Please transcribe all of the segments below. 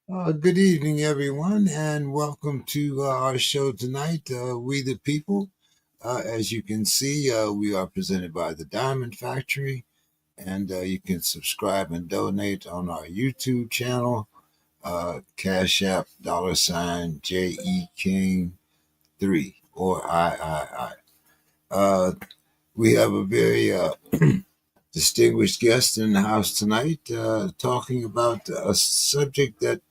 Good evening, everyone, and welcome to our show tonight, We the People. As you can see, we are presented by the Diamond Factory, and you can subscribe and donate on our YouTube channel, Cash App, $, King 3, or I. We have a very distinguished guest in the house tonight talking about a subject that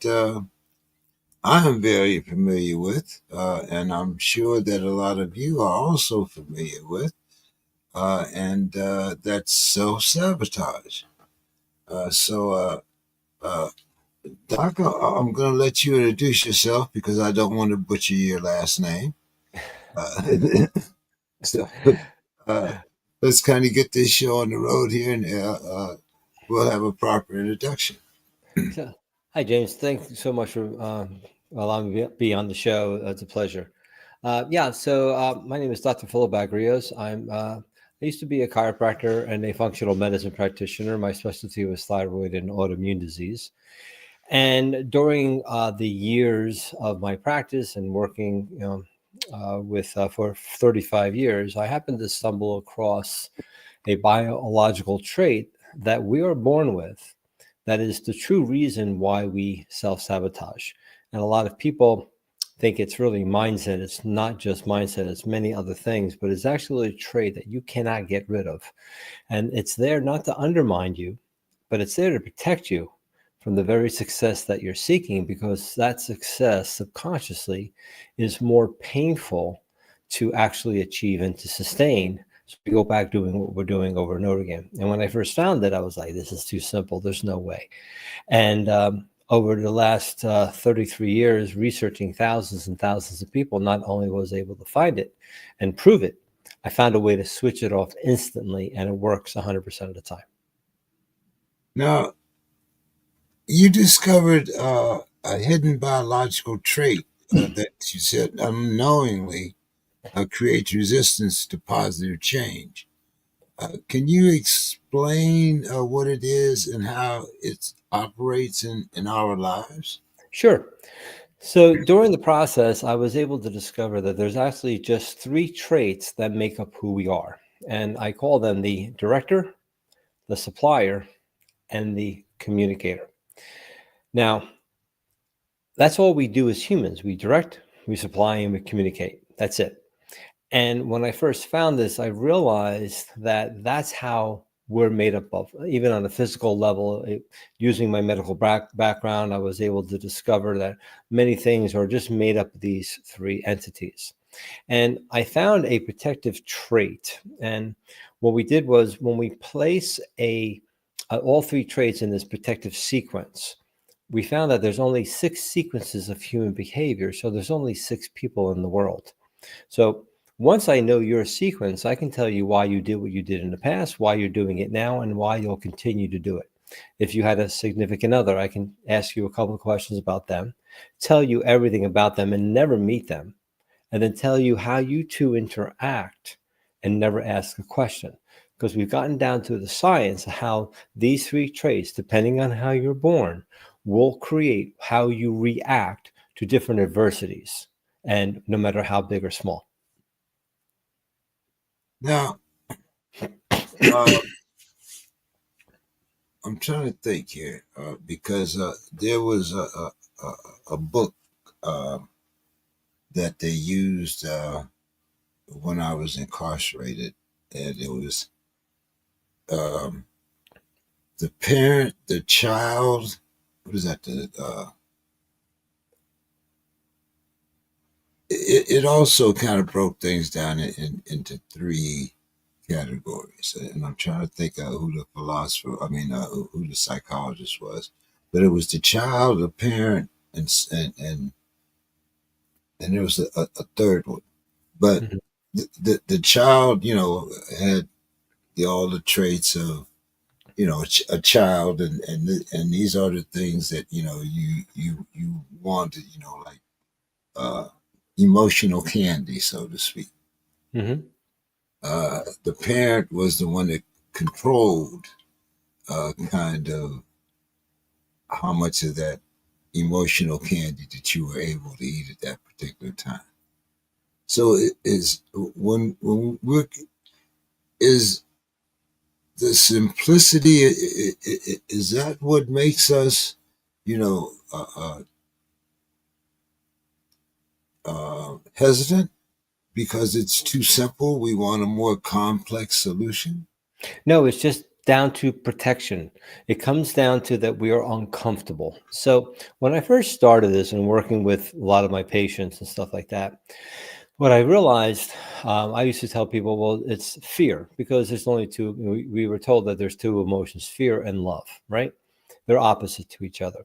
I am very familiar with, and I'm sure that a lot of you are also familiar with, and that's self sabotage. So, uh, Doc, I'm going to let you introduce yourself because I don't want to butcher your last name. So, uh, let's kind of get this show on the road here, and we'll have a proper introduction. So, hi, James. Thanks so much for allowing me to be on the show. It's a pleasure. My name is Dr. Philip Agrios. I used to be a chiropractor and a functional medicine practitioner. My specialty was thyroid and autoimmune disease. And during the years of my practice and working, with for 35 years, I happened to stumble across a biological trait that we are born with that is the true reason why we self sabotage. And a lot of people think it's really mindset. It's not just mindset, it's many other things, but it's actually a trait that you cannot get rid of. And it's there not to undermine you, but it's there to protect you from the very success that you're seeking, because that success subconsciously is more painful to actually achieve and to sustain. So we go back doing what we're doing over and over again. And when I first found it, I was like, this is too simple. There's no way. And over the last 33 years, researching thousands and thousands of people, not only was I able to find it and prove it, I found a way to switch it off instantly, and it works 100% of the time. Now, you discovered a hidden biological trait that you said unknowingly creates resistance to positive change. Can you explain what it is and how it operates in our lives? Sure. So during the process, I was able to discover that there's actually just three traits that make up who we are. And I call them the director, the supplier, and the communicator. Now, that's all we do as humans. We direct, we supply, and we communicate. That's it. And when I first found this, I realized that that's how we're made up of, even on a physical level. Using my medical background, I was able to discover that many things are just made up of these three entities. And I found a protective trait. And what we did was, when we place all three traits in this protective sequence, we found that there's only 6 sequences of human behavior. So there's only 6 people in the world. So once I know your sequence, I can tell you why you did what you did in the past, why you're doing it now, and why you'll continue to do it. If you had a significant other, I can ask you a couple of questions about them, tell you everything about them and never meet them, and then tell you how you two interact and never ask a question. Because we've gotten down to the science of how these three traits, depending on how you're born, will create how you react to different adversities, and no matter how big or small. Now, uh, I'm trying to think here because there was a book uh, that they used when I was incarcerated, and it was um, the parent, the child. What is that? It also kind of broke things down into three categories, and I'm trying to think of who the philosopher, who the psychologist was, but it was the child, the parent, and there was a third one, but Mhm. the child, had all the traits of a child, and these are the things that you wanted, like uh, emotional candy, so to speak. Mhm. The parent was the one that controlled kind of how much of that. emotional candy that you were able to eat at that particular time. So it is when we're is the simplicity, is that what makes us, you know, hesitant because it's too simple? We want a more complex solution. No, it's just down to protection. It comes down to that we are uncomfortable. So when I first started this and working with a lot of my patients and stuff like that, what I realized, I used to tell people, well, it's fear because there's only two. We were told that there's two emotions, fear and love, right? They're opposite to each other.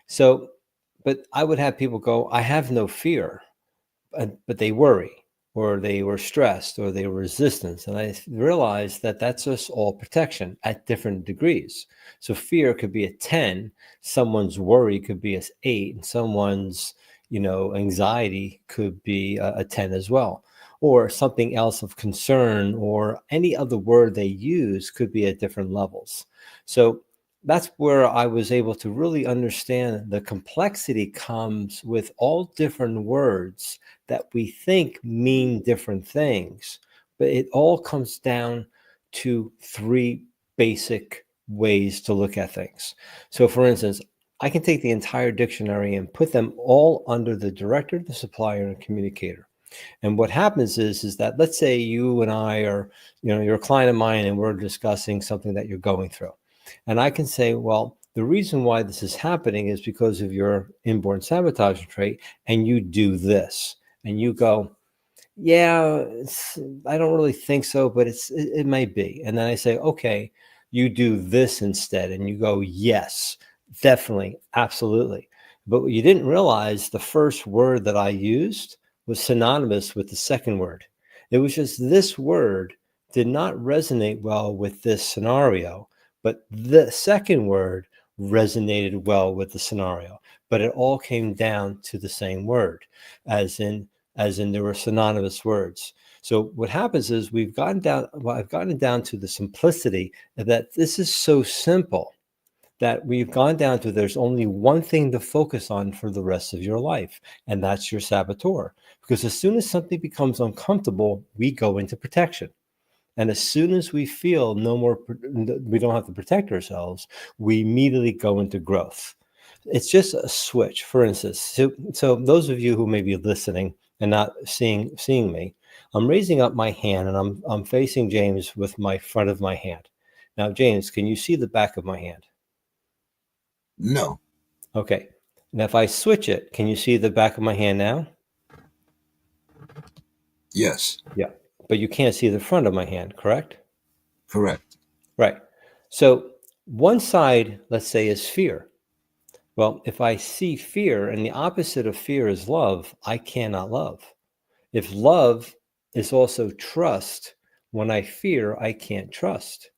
So, but I would have people go, I have no fear, but they worry or they were stressed or they were resistance. And I realized that that's just all protection at different degrees. So fear could be a 10, someone's worry could be a 8, and someone's, anxiety could be a 10 as well. Or something else of concern or any other word they use could be at different levels. So that's where I was able to really understand the complexity comes with all different words that we think mean different things, but it all comes down to three basic ways to look at things. So, for instance, I can take the entire dictionary and put them all under the director, the supplier, and communicator. And what happens is that let's say you and I are, you're a client of mine and we're discussing something that you're going through. And I can say, well, the reason why this is happening is because of your inborn sabotage trait, and you do this. And you go, yeah, I don't really think so, but it might be. And then I say, okay, you do this instead. And you go, yes, definitely, absolutely. But what you didn't realize, the first word that I used was synonymous with the second word. It was just this word did not resonate well with this scenario, but the second word resonated well with the scenario. But it all came down to the same word, as in there were synonymous words. So what happens is I've gotten down to the simplicity that this is so simple that we've gone down to there's only one thing to focus on for the rest of your life, and that's your saboteur. Because as soon as something becomes uncomfortable, we go into protection. And as soon as we feel no more, we don't have to protect ourselves, we immediately go into growth. It's just a switch. For instance, so those of you who may be listening and not seeing me, I'm raising up my hand and I'm facing James with my front of my hand. Now, James, can you see the back of my hand? No. Okay. Now, if I switch it, can you see the back of my hand now? Yes. Yeah. But you can't see the front of my hand, correct? Correct. Right. So one side, let's say, is fear. Well, if I see fear and the opposite of fear is love, I cannot love. If love is also trust, when I fear, I can't trust.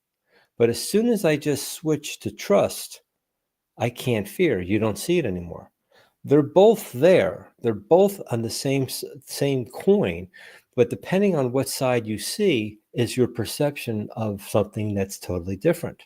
But as soon as I just switch to trust, I can't fear. You don't see it anymore. They're both there. They're both on the same coin, but depending on what side you see is your perception of something that's totally different.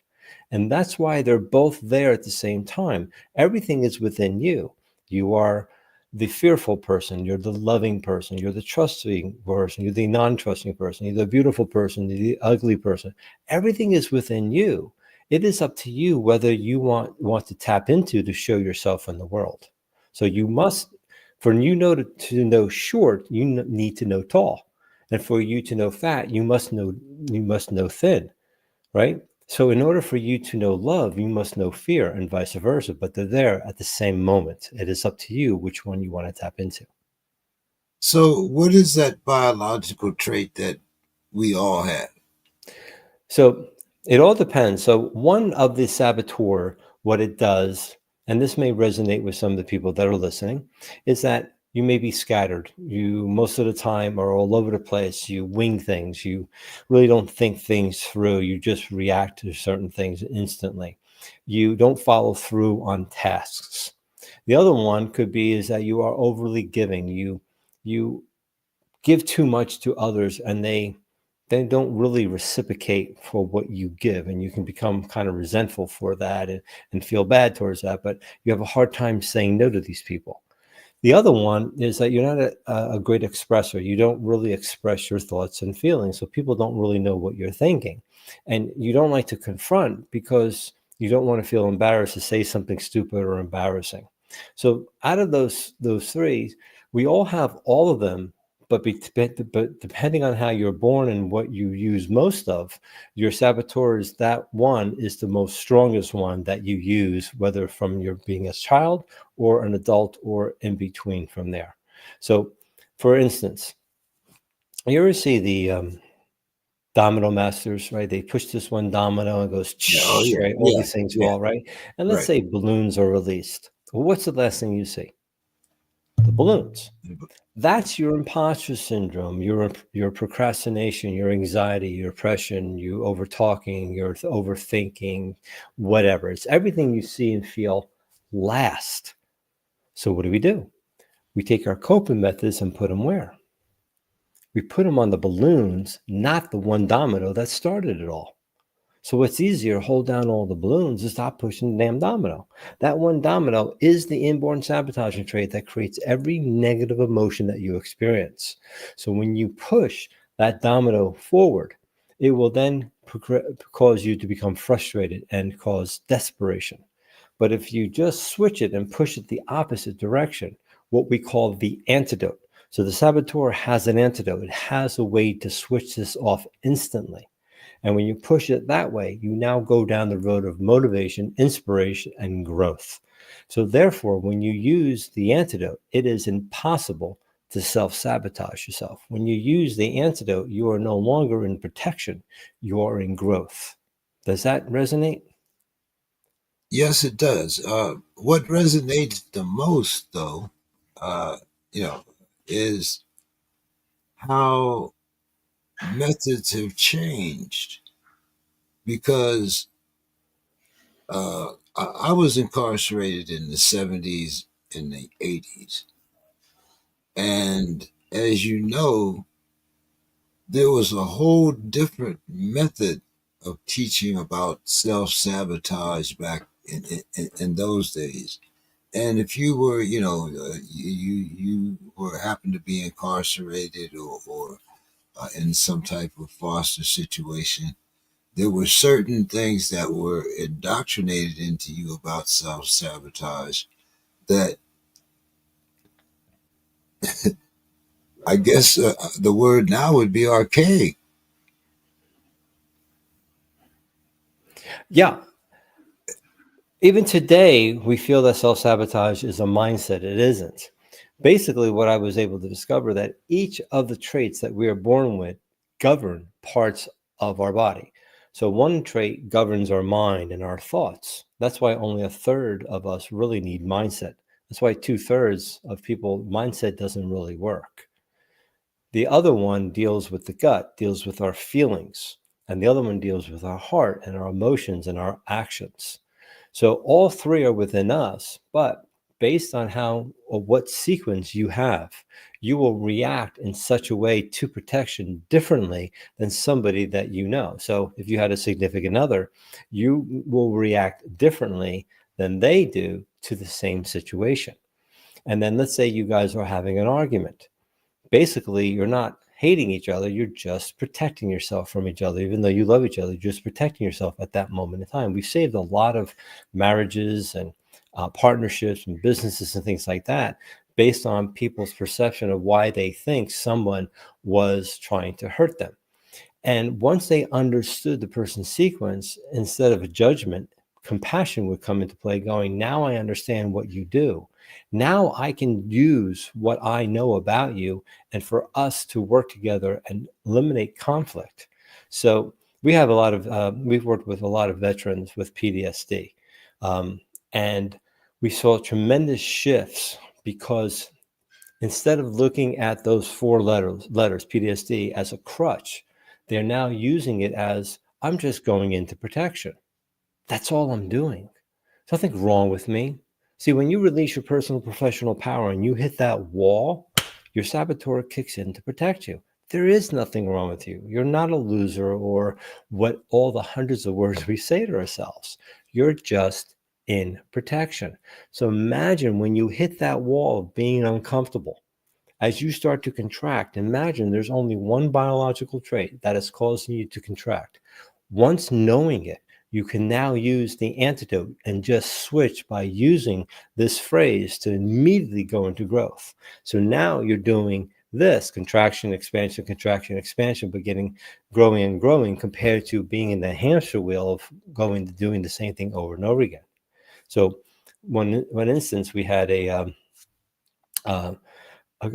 And that's why they're both there at the same time. Everything is within you. You are the fearful person, you're the loving person, you're the trusting person, you're the non-trusting person, you're the beautiful person, you're the ugly person. Everything is within you. It is up to you whether you want to tap into to show yourself in the world. So you must, for to know short, you need to know tall, and for you to know fat, you must know thin, right? So in order for you to know love, you must know fear, and vice versa. But they're there at the same moment. It is up to you which one you want to tap into. So, what is that biological trait that we all have? So it all depends. So one of the saboteur, what it does, and this may resonate with some of the people that are listening, is that you may be scattered. You most of the time are all over the place. You wing things. You really don't think things through. You just react to certain things instantly. You don't follow through on tasks. The other one could be is that you are overly giving. You give too much to others, and they don't really reciprocate for what you give, and you can become kind of resentful for that and feel bad towards that, but you have a hard time saying no to these people. The other one is that you're not a great expresser. You don't really express your thoughts and feelings, so people don't really know what you're thinking. And you don't like to confront because you don't want to feel embarrassed to say something stupid or embarrassing. So out of those three, we all have all of them, but depending on how you're born and what you use most of, your saboteurs, that one is the most strongest one that you use, whether from your being a child or an adult or in between from there. So, for instance, you ever see the domino masters, right? They push this one domino and goes, Yeah. Oh yeah. right? All Yeah. these things Yeah. fall, right? And let's Right. say balloons are released. Well, what's the last thing you see? The balloons. That's your imposter syndrome, your procrastination, your anxiety, your depression, you over talking, your overthinking, whatever. It's everything you see and feel last. So what do? We take our coping methods and put them where? We put them on the balloons, not the one domino that started it all. So what's easier, hold down all the balloons and stop pushing the damn domino. That one domino is the inborn sabotaging trait that creates every negative emotion that you experience. So when you push that domino forward, it will then cause you to become frustrated and cause desperation. But if you just switch it and push it the opposite direction, what we call the antidote. So the saboteur has an antidote. It has a way to switch this off instantly. And when you push it that way, you now go down the road of motivation, inspiration, and growth. So, therefore, when you use the antidote, it is impossible to self sabotage yourself. When you use the antidote, you are no longer in protection, you are in growth. Does that resonate? Yes, it does. What resonates the most, though, uh, you know, is how methods have changed. Because I was incarcerated in the 70s and the 80s. And as you know, there was a whole different method of teaching about self sabotage back in those days. And if you were, you were happened to be incarcerated or in some type of foster situation, there were certain things that were indoctrinated into you about self sabotage that I guess the word now would be archaic. Yeah. Even today, we feel that self sabotage is a mindset. It isn't. Basically, what I was able to discover that each of the traits that we are born with govern parts of our body. So one trait governs our mind and our thoughts. That's why only a third of us really need mindset. That's why 2/3 of people mindset doesn't really work. The other one deals with the gut, deals with our feelings, and the other one deals with our heart and our emotions and our actions. So all three are within us, but based on how or what sequence you have, you will react in such a way to protection differently than somebody that you know. So if you had a significant other, you will react differently than they do to the same situation. And then let's say you guys are having an argument. Basically, you're not hating each other, you're just protecting yourself from each other. Even though you love each other, you're just protecting yourself at that moment in time. We've saved a lot of marriages and partnerships and businesses and things like that based on people's perception of why they think someone was trying to hurt them. And once they understood the person's sequence, instead of a judgment, compassion would come into play, going, now I understand what you do. Now I can use what I know about you and for us to work together and eliminate conflict. So we've worked with a lot of veterans with PTSD. Um, and we saw tremendous shifts because instead of looking at those four letters PTSD as a crutch, they're now using it as I'm just going into protection. That's all I'm doing. There's nothing wrong with me. See, when you release your personal professional power and you hit that wall, your saboteur kicks in to protect you. There is nothing wrong with you. You're not a loser or what all the hundreds of words we say to ourselves. You're just in protection. So imagine when you hit that wall of being uncomfortable, as you start to contract, imagine there's only one biological trait that is causing you to contract. Once knowing it, you can now use the antidote and just switch by using this phrase to immediately go into growth. So now you're doing this contraction, expansion, but getting growing and growing compared to being in the hamster wheel of going to doing the same thing over and over again. So one instance, we had uh, a,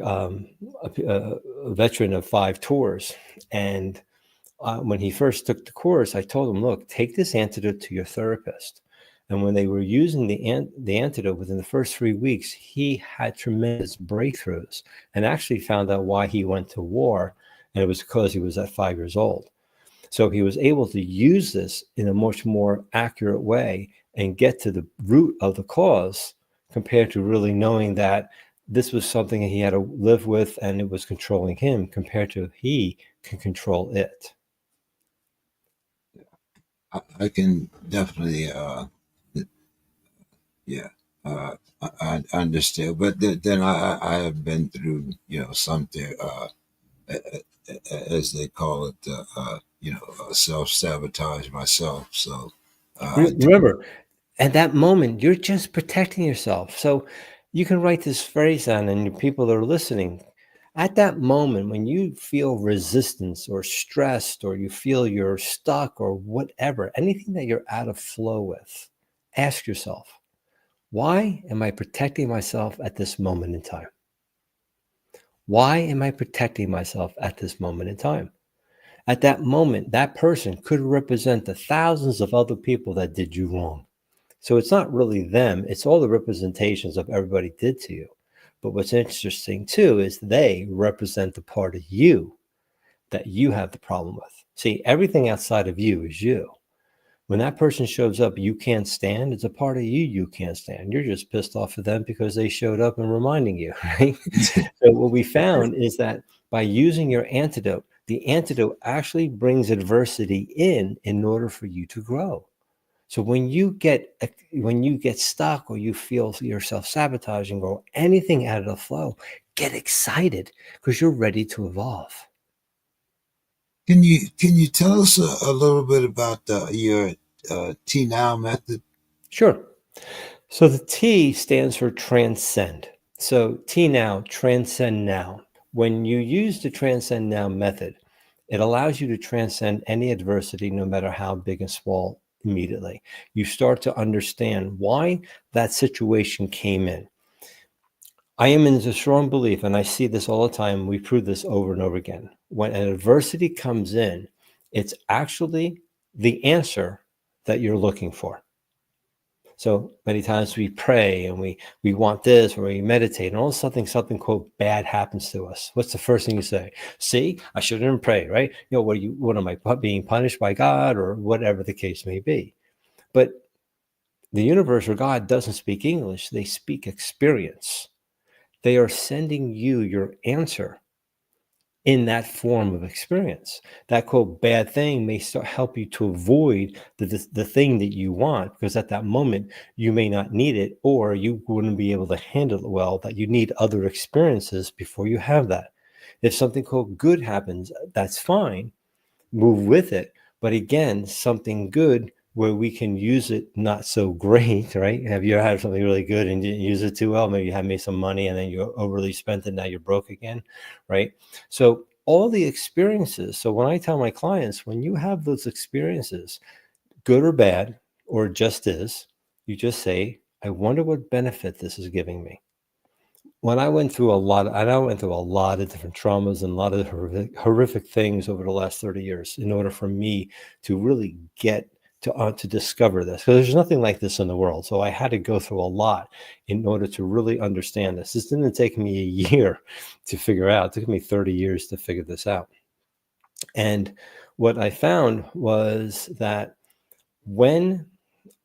um, a veteran of 5 tours. And when he first took the course, I told him, look, take this antidote to your therapist. And when they were using the antidote within the first 3 weeks, he had tremendous breakthroughs and actually found out why he went to war. And it was because he was at 5 years old. So he was able to use this in a much more accurate way and get to the root of the cause compared to really knowing that this was something he had to live with and it was controlling him compared to he can control it. I can definitely, yeah, I understand. But then I have been through, something, as they call it, self-sabotage myself. So I do. Remember, at that moment, you're just protecting yourself. So you can write this phrase down, and people that are listening, at that moment, when you feel resistance or stressed, or you feel you're stuck, or whatever, anything that you're out of flow with, ask yourself, why am I protecting myself at this moment in time? Why am I protecting myself at this moment in time? At that moment, that person could represent the thousands of other people that did you wrong. So it's not really them, it's all the representations of everybody did to you. But what's interesting too is they represent the part of you that you have the problem with. See, everything outside of you is you. When that person shows up, you can't stand, it's a part of you can't stand. You're just pissed off at them because they showed up and reminding you, right? So what we found is that by using your antidote, the antidote actually brings adversity in order for you to grow. So when you get stuck or you feel yourself sabotaging or anything out of the flow, get excited because you're ready to evolve. Can you tell us a little bit about your TNow method? Sure. So the T stands for transcend. So TNow, transcend now. When you use the transcend now method, it allows you to transcend any adversity, no matter how big and small, immediately. You start to understand why that situation came in. I am in a strong belief, and I see this all the time. We prove this over and over again. When an adversity comes in, it's actually the answer that you're looking for. So many times we pray and we want this, or we meditate, and all of a sudden something quote bad happens to us. What's the first thing you say? See, I shouldn't pray, right? What am I being punished by God, or whatever the case may be? But the universe or God doesn't speak English; they speak experience. They are sending you your answer in that form of experience. That quote bad thing may help you to avoid the thing that you want, because at that moment you may not need it, or you wouldn't be able to handle it well, that you need other experiences before you have that. If something quote good happens, that's fine, move with it. But again, something good where we can use it not so great, right? Have you ever had something really good and didn't use it too well? Maybe you had made some money and then you overly spent it, now you're broke again, right? So all the experiences. So when I tell my clients, when you have those experiences, good or bad, or just is, you just say, I wonder what benefit this is giving me. When I went through a lot, and I went through a lot of different traumas and a lot of horrific things over the last 30 years in order for me to really get to discover this, because there's nothing like this in the world. So I had to go through a lot in order to really understand this. This didn't take me a year to figure out. It took me 30 years to figure this out. And what I found was that when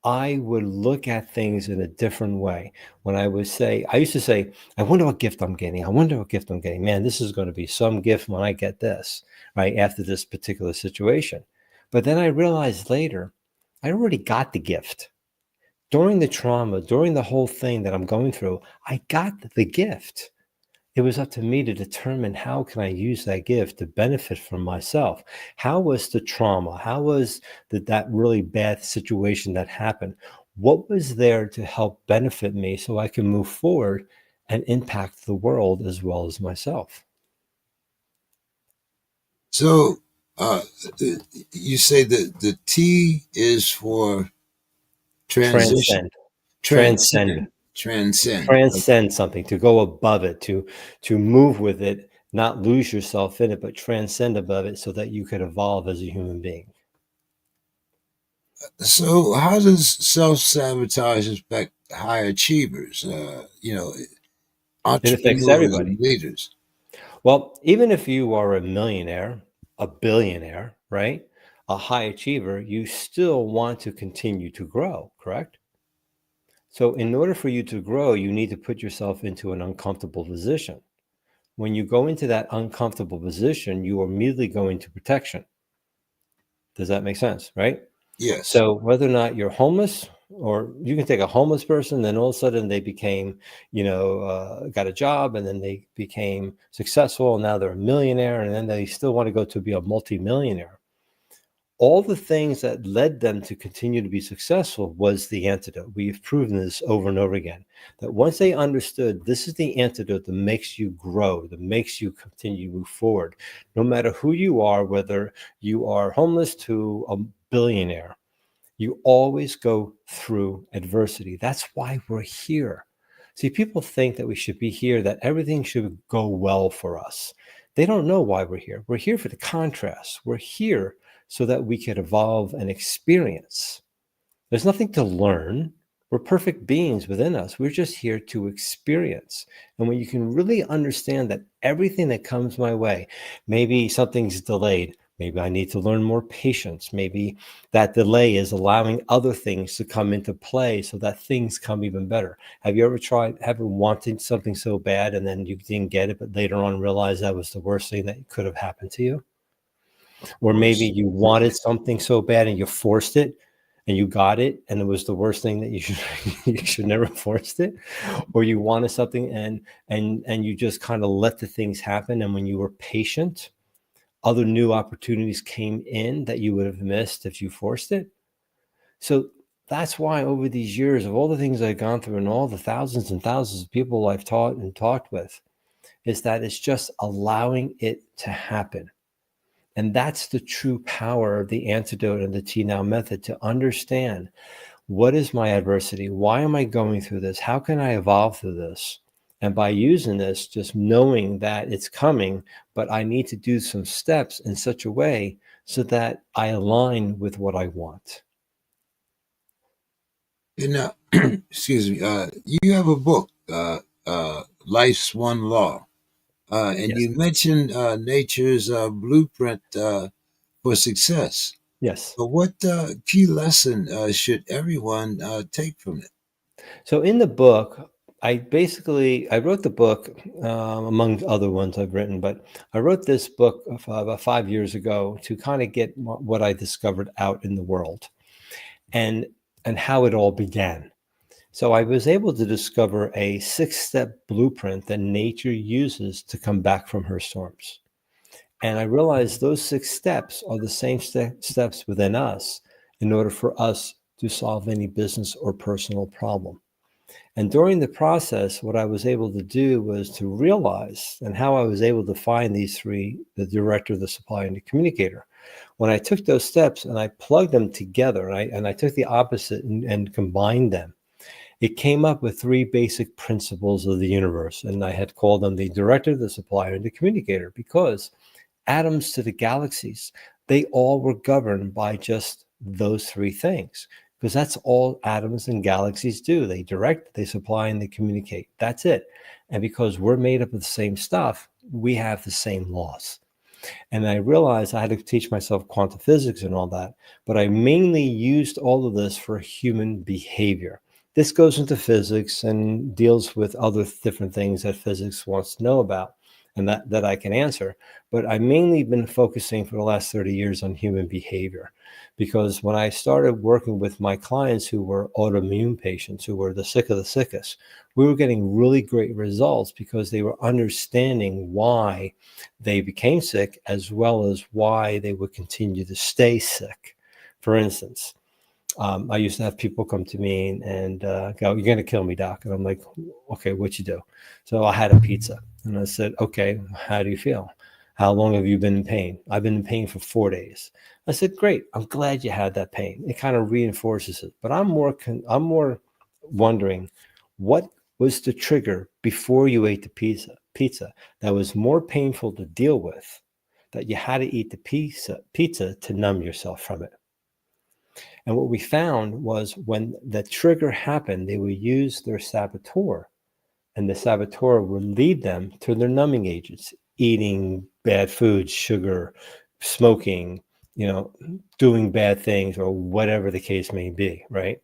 I would look at things in a different way. When I used to say, I wonder what gift I'm getting. I wonder what gift I'm getting. Man, this is going to be some gift when I get this, right? After this particular situation. But then I realized later, I already got the gift. During the trauma, during the whole thing that I'm going through, I got the gift. It was up to me to determine how can I use that gift to benefit from myself. How was the trauma? How was that really bad situation that happened? What was there to help benefit me so I can move forward and impact the world as well as myself? So, you say that the T is for transition, Transcend, transcend, transcend, transcend. transcend something, to go above it, to move with it, not lose yourself in it, but transcend above it so that you could evolve as a human being. So, how does self-sabotage affect high achievers? It affects Entrepreneurs everybody. and leaders. Well, even if you are a millionaire, a billionaire, right? A high achiever, you still want to continue to grow, correct? So, in order for you to grow, you need to put yourself into an uncomfortable position. When you go into that uncomfortable position, you are immediately going to protection. Does that make sense, right? Yes. So, whether or not you're homeless, or you can take a homeless person, then all of a sudden they became, got a job, and then they became successful, and now they're a millionaire, and then they still want to go to be a multimillionaire. All the things that led them to continue to be successful was the antidote. We've proven this over and over again, that once they understood this is the antidote that makes you grow, that makes you continue to move forward, no matter who you are, whether you are homeless to a billionaire, you always go through adversity. That's why we're here. See, people think that we should be here, that everything should go well for us. They don't know why we're here. We're here for the contrast. We're here so that we could evolve and experience. There's nothing to learn. We're perfect beings within us. We're just here to experience. And when you can really understand that everything that comes my way, maybe something's delayed, maybe I need to learn more patience, maybe that delay is allowing other things to come into play so that things come even better. Have you ever wanted something so bad and then you didn't get it, but later on realized that was the worst thing that could have happened to you? Of Or maybe course. you wanted something so bad and you forced it and you got it and it was the worst thing that you should you should never have forced it. Or you wanted something and you just kind of let the things happen, and when you were patient, other new opportunities came in that you would have missed if you forced it. So that's why over these years of all the things I've gone through and all the thousands and thousands of people I've taught and talked with, is that it's just allowing it to happen. And that's the true power of the antidote and the TNow method, to understand what is my adversity? Why am I going through this? How can I evolve through this? And by using this, just knowing that it's coming, but I need to do some steps in such a way so that I align with what I want. And now, excuse me. You have a book, "Life's One Law," and Yes. you mentioned nature's blueprint for success. Yes. But what key lesson should everyone take from it? So in the book, I wrote the book, among other ones I've written, but I wrote this book about 5 years ago to kind of get what I discovered out in the world, and how it all began. So I was able to discover a 6-step blueprint that nature uses to come back from her storms. And I realized those 6 steps are the same steps within us in order for us to solve any business or personal problem. And during the process, what I was able to do was to realize, and how I was able to find these three: the director, the supplier, and the communicator. When I took those steps and I plugged them together, and I took the opposite and combined them, it came up with three basic principles of the universe. And I had called them the director, the supplier, and the communicator, because atoms to the galaxies, they all were governed by just those three things, because that's all atoms and galaxies do. They direct, they supply, and they communicate. That's it. And because we're made up of the same stuff, we have the same laws. And I realized I had to teach myself quantum physics and all that, but I mainly used all of this for human behavior. This goes into physics and deals with other different things that physics wants to know about and that I can answer. But I've mainly been focusing for the last 30 years on human behavior, because when I started working with my clients who were autoimmune patients, who were the sick of the sickest, we were getting really great results because they were understanding why they became sick, as well as why they would continue to stay sick. For instance, I used to have people come to me and go, "You're going to kill me, doc." And I'm like, "Okay, what you do?" So I had a pizza and I said, "Okay, how do you feel? How long have you been in pain?" "I've been in pain for 4 days." I said, "Great. I'm glad you had that pain." It kind of reinforces it. But I'm more wondering, what was the trigger before you ate the pizza that was more painful to deal with, that you had to eat the pizza to numb yourself from it? And what we found was when the trigger happened, they would use their saboteur, and the saboteur would lead them to their numbing agents, eating bad foods, sugar, smoking, doing bad things, or whatever the case may be, right?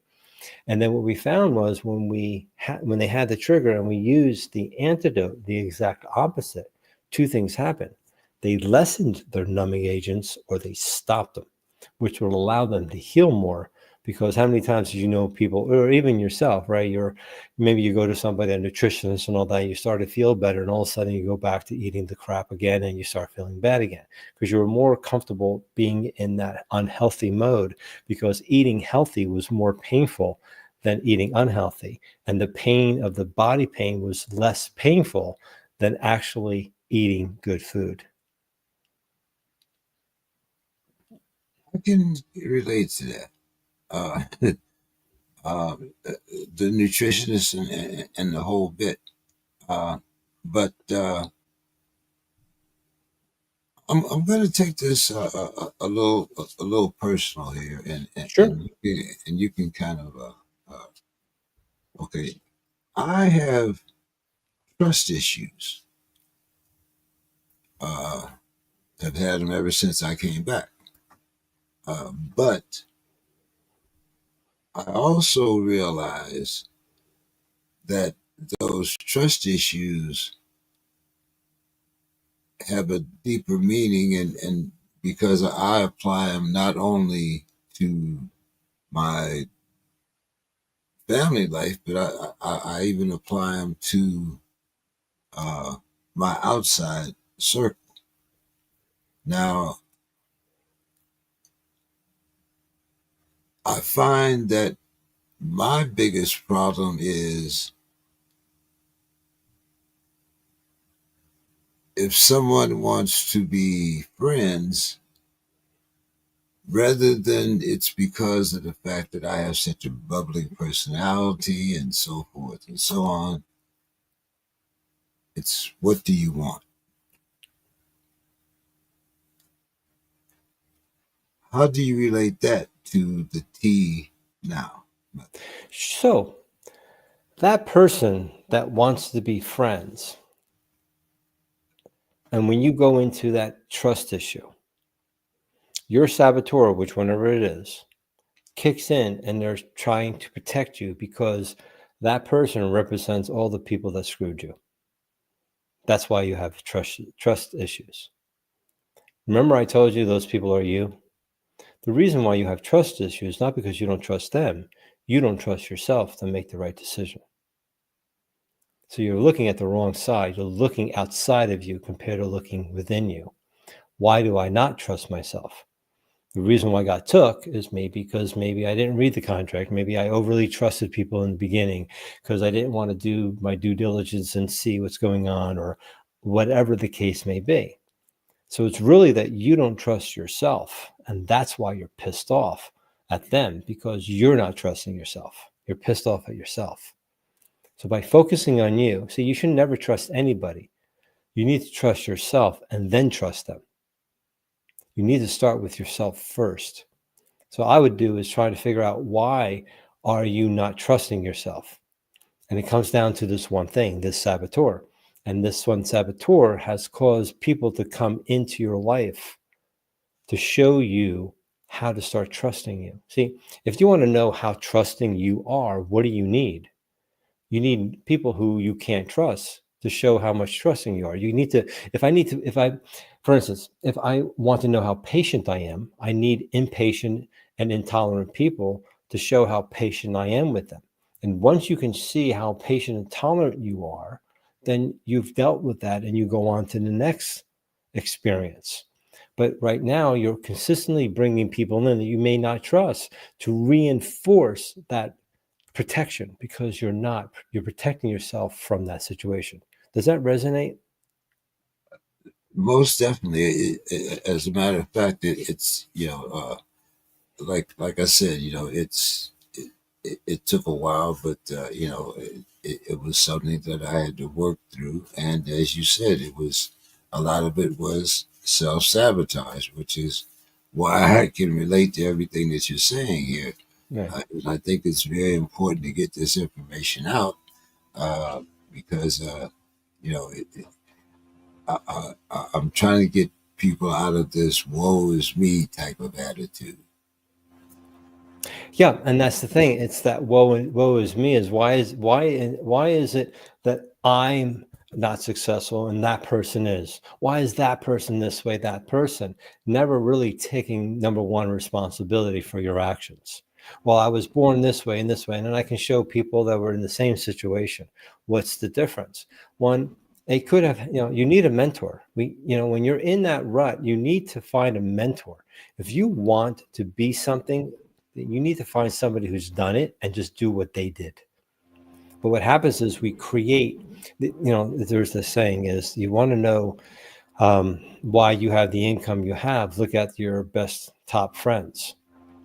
And then what we found was when they had the trigger and we used the antidote, the exact opposite, two things happened. They lessened their numbing agents or they stopped them, which will allow them to heal more. Because how many times do you know people, or even yourself, right? Maybe you go to somebody, a nutritionist and all that, you start to feel better, and all of a sudden you go back to eating the crap again and you start feeling bad again because you were more comfortable being in that unhealthy mode, because eating healthy was more painful than eating unhealthy. And the pain of the body pain was less painful than actually eating good food. I can relate to that. Uh, uh, the nutritionist and the whole bit. But I'm going to take this a little personal here, Sure. and you can kind of okay. I have trust issues. Uh, have had them ever since I came back. But I also realize that those trust issues have a deeper meaning, and because I apply them not only to my family life, but I even apply them to uh, my outside circle. Now, I find that my biggest problem is if someone wants to be friends, rather than it's because of the fact that I have such a bubbling personality and so forth and so on, it's what do you want? How do you relate that to the T now method? So that person that wants to be friends, and when you go into that trust issue, your saboteur, which whenever it is, kicks in and they're trying to protect you because that person represents all the people that screwed you. That's why you have trust issues. Remember I told you those people are you? The reason why you have trust issues is not because you don't trust them. You don't trust yourself to make the right decision. So you're looking at the wrong side. You're looking outside of you compared to looking within you. Why do I not trust myself? The reason why I got took is maybe because maybe I didn't read the contract. Maybe I overly trusted people in the beginning because I didn't want to do my due diligence and see what's going on, or whatever the case may be. So it's really that you don't trust yourself. And that's why you're pissed off at them, because you're not trusting yourself. You're pissed off at yourself. So by focusing on you, see, you should never trust anybody. You need to trust yourself and then trust them. You need to start with yourself first. So I would do is try to figure out, why are you not trusting yourself? And it comes down to this one thing, this saboteur. And this one saboteur has caused people to come into your life to show you how to start trusting you. See, if you want to know how trusting you are, what do you need? You need people who you can't trust to show how much trusting you are. You need to, for instance, if I want to know how patient I am, I need impatient and intolerant people to show how patient I am with them. And once you can see how patient and tolerant you are, then you've dealt with that and you go on to the next experience. But right now, you're consistently bringing people in that you may not trust to reinforce that protection, because you're protecting yourself from that situation. Does that resonate? Most definitely. As a matter of fact, it's like I said, it took a while, but it was something that I had to work through. And as you said, it was a lot of it was self sabotage, which is why I can relate to everything that you're saying here. Yeah. And I think it's very important to get this information out uh, because you know it, I'm trying to get people out of this "woe is me" type of attitude. Yeah, and that's the thing. It's that woe is me. Is why is it that I'm not successful and that person is? Why is that person this way? That person never really taking number one responsibility for your actions. Well, I was born this way and this way, and then I can show people that were in the same situation. What's the difference? One, they could have, you need a mentor. When you're in that rut, you need to find a mentor. If you want to be something, you need to find somebody who's done it and just do what they did. But what happens is we create, there's the saying is, you want to know why you have the income you have, look at your best top friends,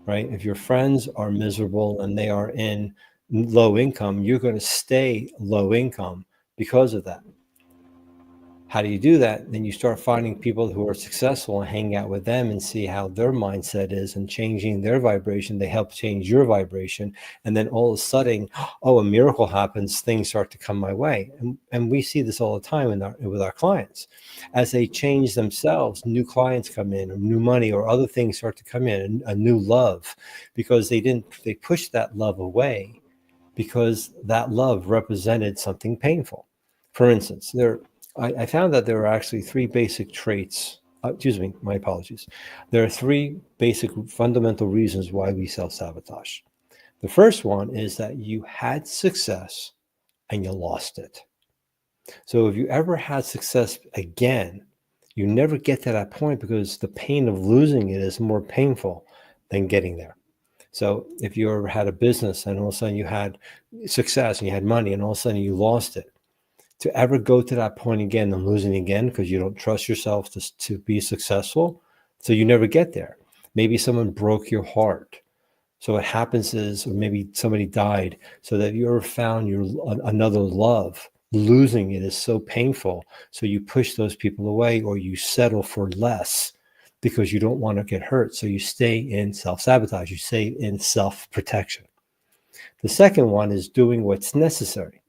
right? If your friends are miserable and they are in low income, you're going to stay low income because of that. How do you do that? Then you start finding people who are successful and hang out with them and see how their mindset is, and changing their vibration. They help change your vibration. And then all of a sudden, oh, a miracle happens. Things start to come my way. And we see this all the time with our clients. As they change themselves, new clients come in, or new money or other things start to come in, a new love, because they pushed that love away because that love represented something painful. For instance, I found that there are actually three basic traits. Excuse me, my apologies. There are three basic fundamental reasons why we self sabotage. The first one is that you had success and you lost it. So if you ever had success again, you never get to that point because the pain of losing it is more painful than getting there. So if you ever had a business and all of a sudden you had success and you had money and all of a sudden you lost it, to ever go to that point again and losing again because you don't trust yourself to be successful, so you never get there. Maybe someone broke your heart. So what happens is, or maybe somebody died, so that you ever found another love, losing it is so painful. So you push those people away, or you settle for less because you don't want to get hurt. So you stay in self-sabotage, you stay in self-protection. The second one is doing what's necessary.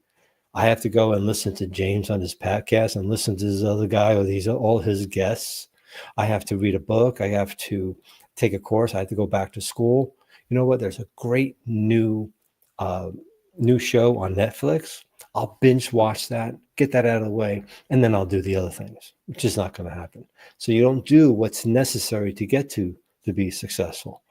I have to go and listen to James on his podcast and listen to this other guy or all his guests. I have to read a book. I have to take a course. I have to go back to school. You know what? There's a great uh, new show on Netflix. I'll binge watch that, get that out of the way, and then I'll do the other things, which is not going to happen. So you don't do what's necessary to get to be successful.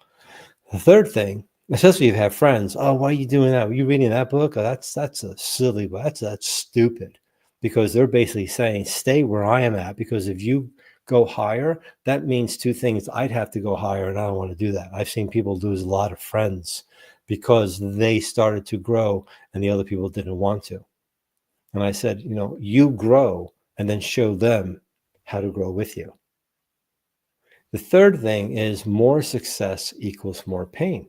The third thing, especially if you have friends, oh, why are you doing that? Are you reading that book? Oh, that's a silly book. That's stupid. Because they're basically saying, stay where I am at, because if you go higher, that means two things. I'd have to go higher, and I don't want to do that. I've seen people lose a lot of friends because they started to grow and the other people didn't want to. And I said, you grow and then show them how to grow with you. The third thing is more success equals more pain.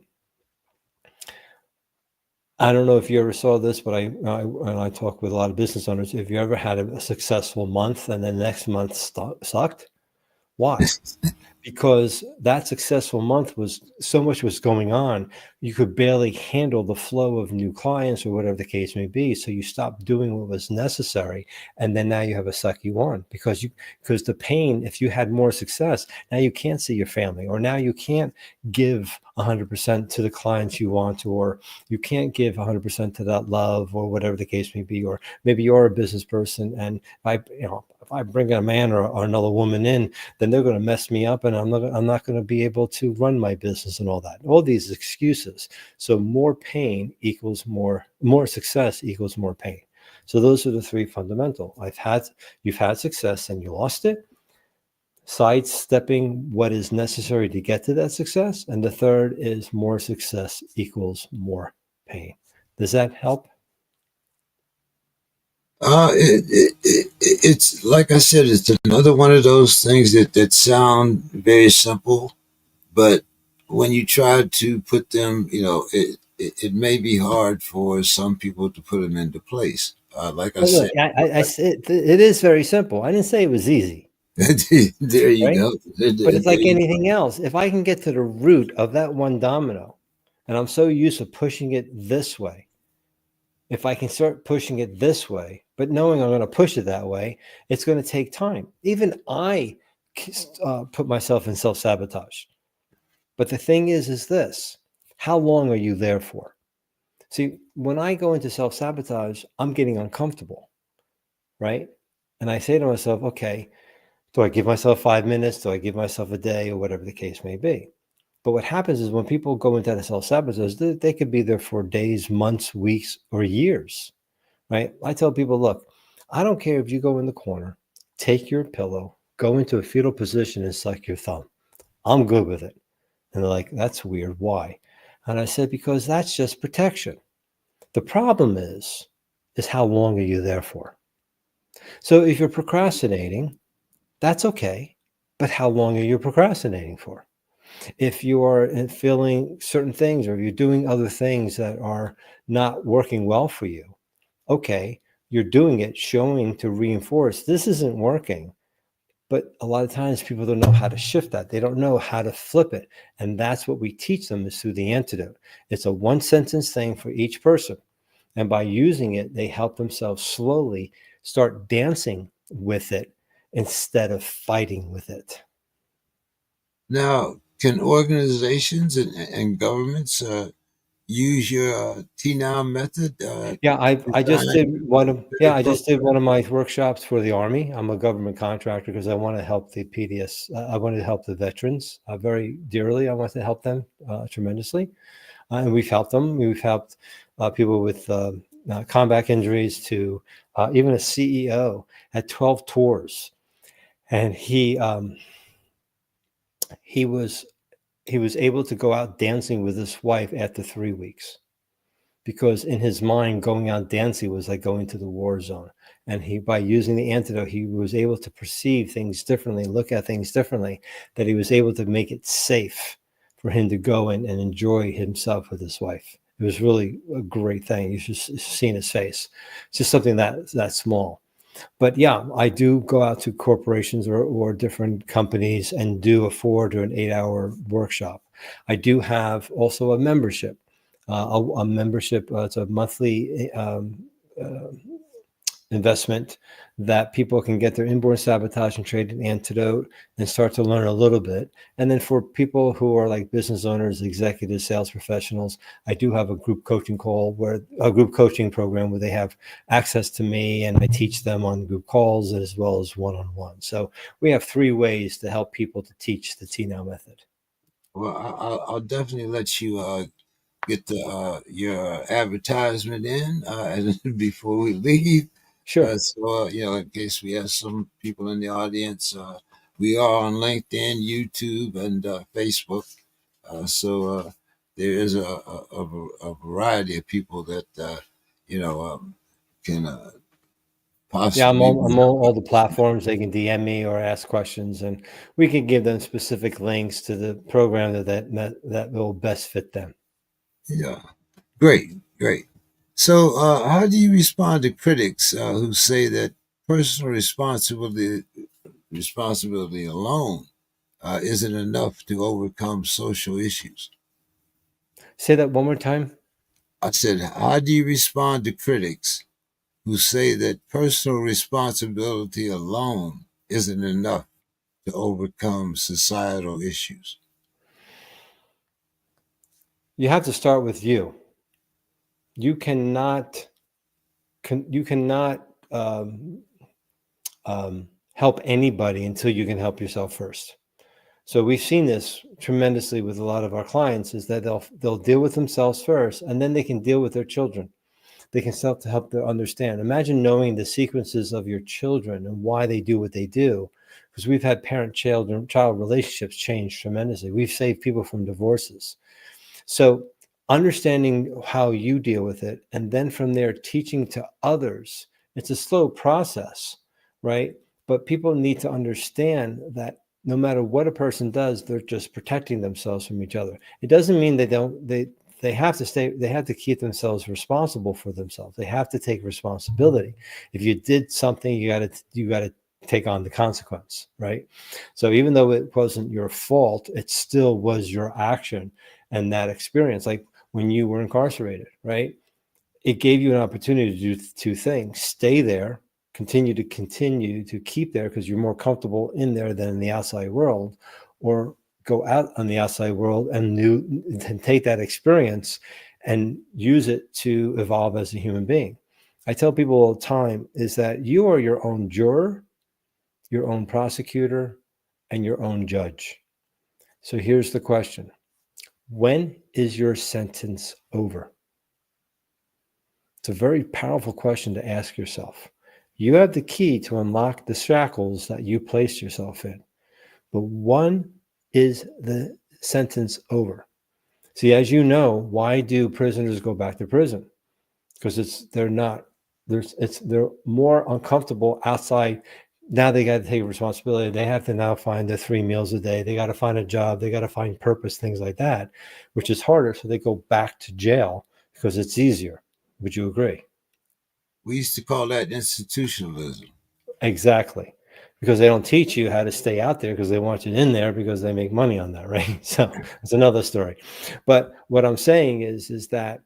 I don't know if you ever saw this, but when I talk with a lot of business owners, if you ever had a successful month and then the next month sucked, Why? Because that successful month was so much was going on, you could barely handle the flow of new clients or whatever the case may be. So you stopped doing what was necessary, and then now you have a sucky one because the pain. If you had more success, now you can't see your family, or now you can't give 100% to the clients you want to, or you can't give 100% to that love, or whatever the case may be, or maybe you're a business person, and if I bring a man or another woman in, then they're going to mess me up, and I'm not going to be able to run my business and all that. All these excuses. So more pain equals more success equals more pain. So those are the three fundamental. You've had success and you lost it, sidestepping what is necessary to get to that success, and the third is more success equals more pain. Does that help? It's like I said, it's another one of those things that sound very simple, but when you try to put them, it may be hard for some people to put them into place. Like I Well, look, said, I said it is very simple. I didn't say it was easy, there you right? go. There, But there, it's there like you anything else. If I can get to the root of that one domino, and I'm so used to pushing it this way, if I can start pushing it this way, but knowing I'm going to push it that way, it's going to take time. Even I put myself in self-sabotage. But the thing is this: how long are you there for? See, when I go into self-sabotage, I'm getting uncomfortable, right? And I say to myself, okay, do I give myself 5 minutes? Do I give myself a day, or whatever the case may be? But what happens is when people go into that self-sabotage, they could be there for days, months, weeks, or years, right? I tell people, look, I don't care if you go in the corner, take your pillow, go into a fetal position and suck your thumb. I'm good with it. And they're like, that's weird. Why? And I said, because that's just protection. The problem is how long are you there for? So if you're procrastinating, that's okay. But how long are you procrastinating for? If you are feeling certain things, or you're doing other things that are not working well for you, okay, you're doing it, showing to reinforce this isn't working. But a lot of times people don't know how to shift that. They don't know how to flip it. And that's what we teach them is through the antidote. It's a one sentence thing for each person. And by using it, they help themselves slowly start dancing with it instead of fighting with it. Now, can organizations and governments use your TNow method Yeah, to I just design did one of better I just did programs? one of my workshops for the Army. I'm a government contractor because I want to help the PDS. I want to help the veterans very dearly. I want to help them tremendously, and we've helped them. We've helped people with combat injuries to even a CEO had 12 tours, and he was he was able to go out dancing with his wife after 3 weeks, because in his mind going out dancing was like going to the war zone. And he, by using the antidote, he was able to perceive things differently, look at things differently, that he was able to make it safe for him to go in and enjoy himself with his wife. It was really a great thing. You should see his face. It's just something that small. But yeah, I do go out to corporations or different companies and do a 4 to 8 hour workshop. I do have also a membership, a membership. It's a monthly uh, investment that people can get their inborn sabotage and trade an antidote and start to learn a little bit. And then for people who are like business owners, executives, sales professionals, I do have a group coaching program where they have access to me, and I teach them on group calls as well as one-on-one. So we have 3 ways to help people to teach the TNow method. Well, I'll definitely let you get your advertisement in before we leave. Sure. In case we have some people in the audience, we are on LinkedIn, YouTube, and Facebook. So there is a variety of people that you know can Yeah, possibly be I'm on all helping. the platforms. They can DM me or ask questions, and we can give them specific links to the program that will best fit them. Yeah, great, great. So, how do you respond to critics who say that personal responsibility responsibility alone isn't enough to overcome social issues. Say that one more time. I said, how do you respond to critics who say that personal responsibility alone isn't enough to overcome societal issues? You have to start with you. You cannot you cannot help anybody until you can help yourself first. So we've seen this tremendously with a lot of our clients, is that they'll deal with themselves first, and then they can deal with their children. They can start to help them understand. Imagine knowing the sequences of your children and why they do what they do, because we've had parent-child relationships change tremendously. We've saved people from divorces. So understanding how you deal with it, and then from there teaching to others. It's a slow process, right? But people need to understand that no matter what a person does, they're just protecting themselves from each other. It doesn't mean they have to stay, they have to keep themselves responsible for themselves. They have to take responsibility. If you did something, you got to take on the consequence, right? So even though it wasn't your fault, it still was your action and that experience. Like when you were incarcerated, right? It gave you an opportunity to do two things: stay there, continue to keep there because you're more comfortable in there than in the outside world, or go out on the outside world and take that experience and use it to evolve as a human being. I tell people all the time is that you are your own juror, your own prosecutor, and your own judge. So here's the question: when is your sentence over? It's a very powerful question to ask yourself. You have the key to unlock the shackles that you placed yourself in. But when is the sentence over? See, as you know, why do prisoners go back to prison? Because they're more uncomfortable outside. Now they got to take responsibility. They have to now find their 3 meals a day. They got to find a job. They got to find purpose, things like that, which is harder. So they go back to jail because it's easier. Would you agree? We used to call that institutionalism. Exactly. Because they don't teach you how to stay out there because they want you in there because they make money on that, right? So it's another story. But what I'm saying is that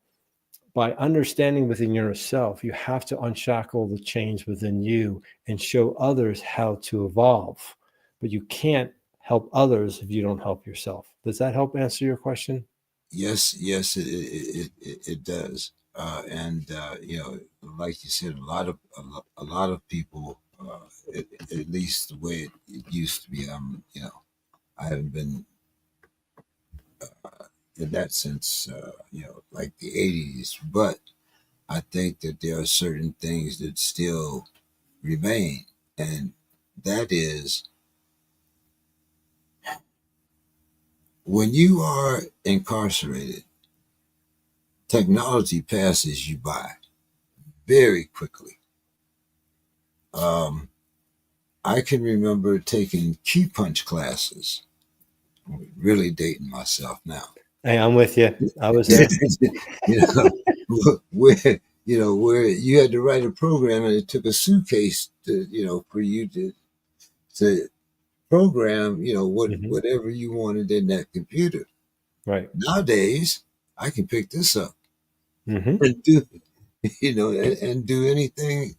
by understanding within yourself, you have to unshackle the change within you and show others how to evolve. But you can't help others if you don't help yourself. Does that help answer your question? Yes, yes, it does. And like you said, a lot of people, at least the way it used to be. I haven't been in that sense, like the '80s, but I think that there are certain things that still remain, and that is when you are incarcerated, technology passes you by very quickly. Um, I can remember taking key punch classes. I'm really dating myself now. Hey, I'm with you. I was there. you where you had to write a program and it took a suitcase to for you to program Hmm. whatever you wanted in that computer. Right. Nowadays, I can pick this up Hmm. and do and do anything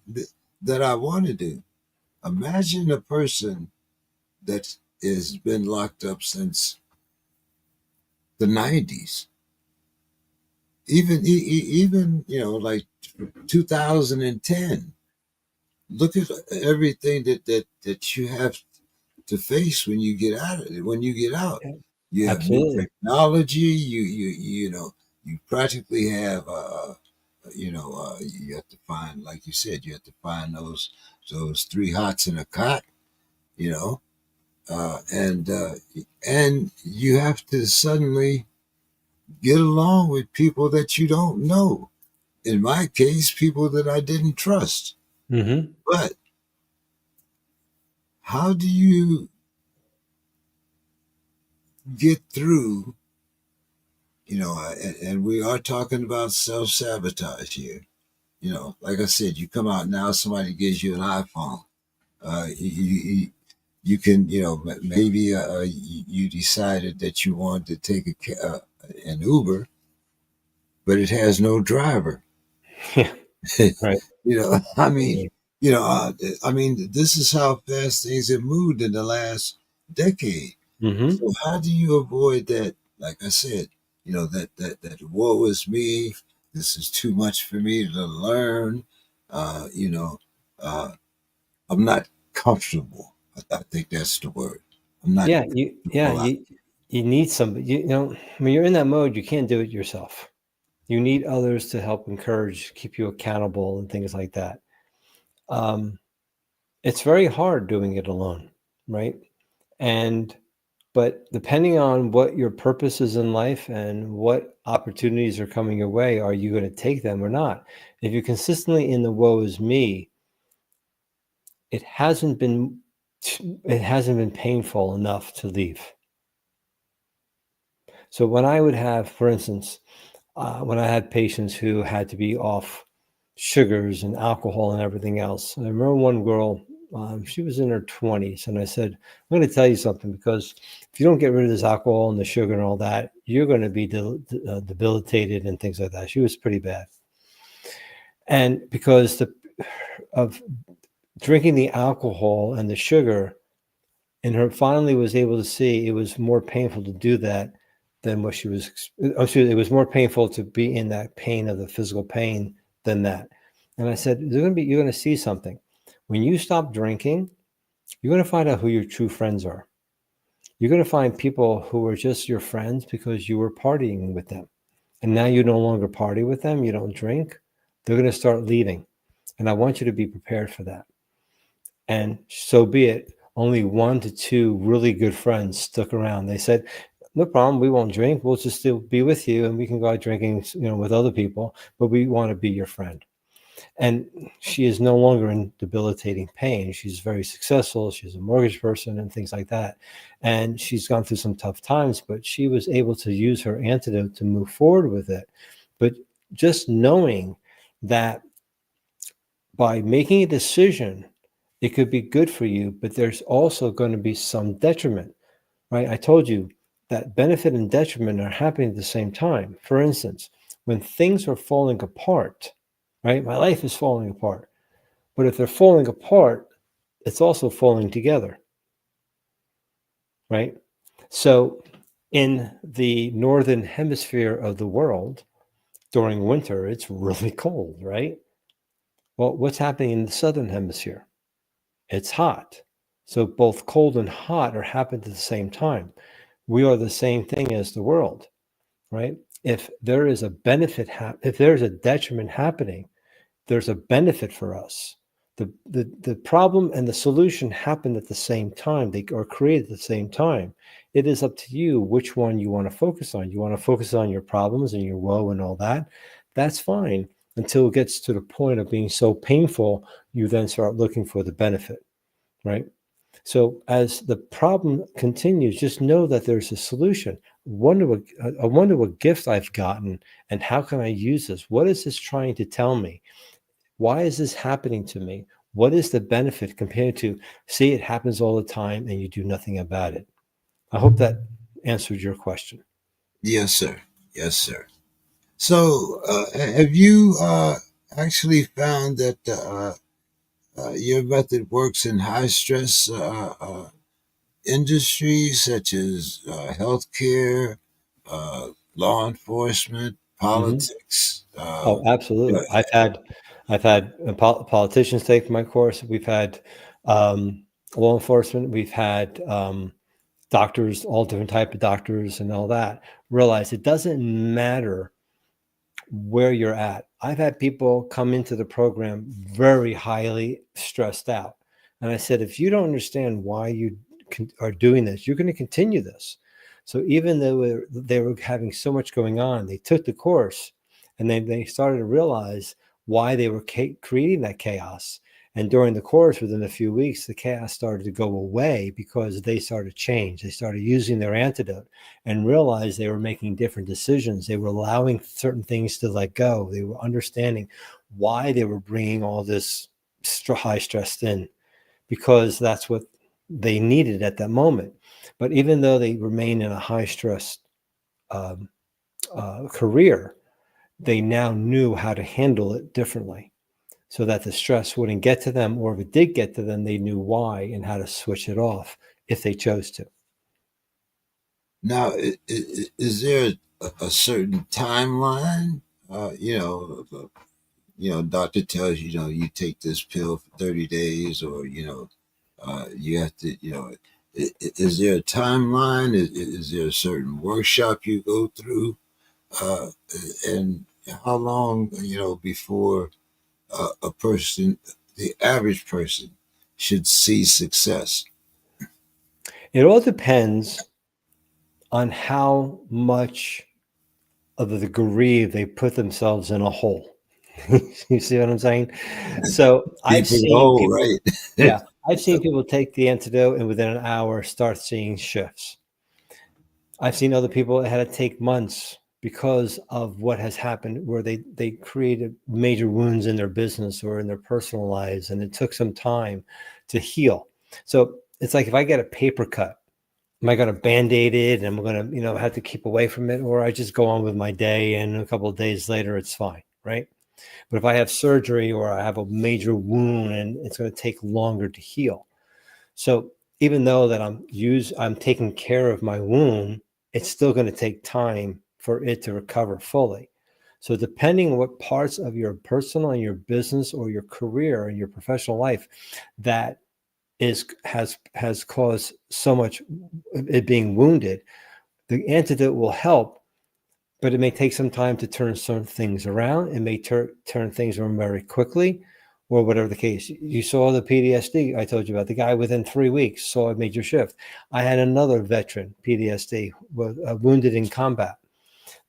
that I want to do. Imagine a person that has been locked up since the '90s, even like 2010. Look at everything that you have to face when you get out of it. When you get out, you have new Absolutely. technology. You practically have you have to find, like you said, you have to find those three hots in a cot. You know, and you have to suddenly get along with people that you don't know. In my case, people that I didn't trust. Hmm. But how do you get through? And we are talking about self-sabotage here. Like I said, you come out now, somebody gives you an iPhone. you can, maybe you decided that you wanted to take an Uber, but it has no driver. Yeah, right. I mean, I mean, this is how fast things have moved in the last decade. Mm-hmm. So how do you avoid that? Like I said, that woe is me. This is too much for me to learn. Uh, you know, uh, I'm not comfortable. I think that's the word. I'm not Yeah, comfortable out. you need somebody. When you're in that mode, you can't do it yourself. You need others to help encourage, keep you accountable, and things like that. Um, it's very hard doing it alone, right? And but depending on what your purpose is in life and what opportunities are coming your way, are you going to take them or not? If you're consistently in the woe is me, it hasn't been it hasn't been painful enough to leave. So when I would have, for instance, when I had patients who had to be off sugars and alcohol and everything else, I remember one girl, she was in her 20s, and I said, I'm going to tell you something, because if you don't get rid of this alcohol and the sugar and all that, you're going to be debilitated and things like that. She was pretty bad. And because of drinking the alcohol and the sugar, and her finally was able to see it was more painful to do that than what she was. Oh, it was more painful to be in that pain of the physical pain than that. And I said, you're going to see something when you stop drinking. You're going to find out who your true friends are. You're going to find people who are just your friends because you were partying with them, and now you no longer party with them. You don't drink. They're going to start leaving, and I want you to be prepared for that. And so be it. Only 1 to 2 really good friends stuck around. They said, "No problem. We won't drink. We'll just still be with you, and we can go out drinking, with other people. But we want to be your friend." And she is no longer in debilitating pain. She's very successful. She's a mortgage person and things like that. And she's gone through some tough times, but she was able to use her antidote to move forward with it. But just knowing that by making a decision, it could be good for you, but there's also going to be some detriment, right? I told you that benefit and detriment are happening at the same time. For instance, when things are falling apart, right? My life is falling apart. But if they're falling apart, it's also falling together, right? So in the northern hemisphere of the world, during winter, it's really cold, right? Well, what's happening in the southern hemisphere? It's hot. So both cold and hot are happening at the same time. We are the same thing as the world, right? If there is a benefit, if there's a detriment happening, there's a benefit for us. The problem and the solution happen at the same time. They are created at the same time. It is up to you which one you want to focus on. You want to focus on your problems and your woe and all that. That's fine until it gets to the point of being so painful, you then start looking for the benefit, right? So as the problem continues, just know that there's a solution. I wonder what gift I've gotten and how can I use this? What is this trying to tell me? Why is this happening to me? What is the benefit compared to, see, it happens all the time and you do nothing about it? I hope that answered your question. Yes, sir. Yes, sir. So, have you actually found that your method works in high stress industries such as healthcare, uh, law enforcement, Hmm. politics? Oh, absolutely. I've had politicians take my course. We've had um, law enforcement. We've had doctors, all different type of doctors, and all that. Realize it doesn't matter where you're at. I've had people come into the program very highly stressed out. And I said, if you don't understand why you are doing this, you're going to continue this. So even though they were having so much going on, they took the course and they started to realize why they were creating that chaos. And during the course, within a few weeks, the chaos started to go away because they started to change. They started using their antidote and realized they were making different decisions. They were allowing certain things to let go. They were understanding why they were bringing all this high stress in, because that's what they needed at that moment. But even though they remain in a high stress um, career, they now knew how to handle it differently so that the stress wouldn't get to them, or if it did get to them, they knew why and how to switch it off if they chose to. Now, is there a certain timeline? Doctor tells you, you take this pill for 30 days, or you have to, is there a timeline? Is there a certain workshop you go through? Uh, and how long, before a person, the average person, should see success? It all depends on how much of the degree they put themselves in a hole. You see what I'm saying? So I've Deep in the seen hole, people, right? yeah, I've seen people take the antidote and within an hour start seeing shifts. I've seen other people that had to take months because of what has happened, where they created major wounds in their business or in their personal lives, and it took some time to heal. So it's like if I get a paper cut, am I going to band-aid it and I'm going to, have to keep away from it, or I just go on with my day and a couple of days later it's fine, right? But if I have surgery or I have a major wound and it's going to take longer to heal. So even though that I'm taking care of my wound, it's still going to take time for it to recover fully. So depending on what parts of your personal and your business or your career and your professional life that has caused so much it being wounded, the antidote will help, but it may take some time to turn some things around. It may turn things around very quickly, or whatever the case. You saw the PTSD I told you about. The guy within 3 weeks saw a major shift. I had another veteran, PTSD, wounded in combat,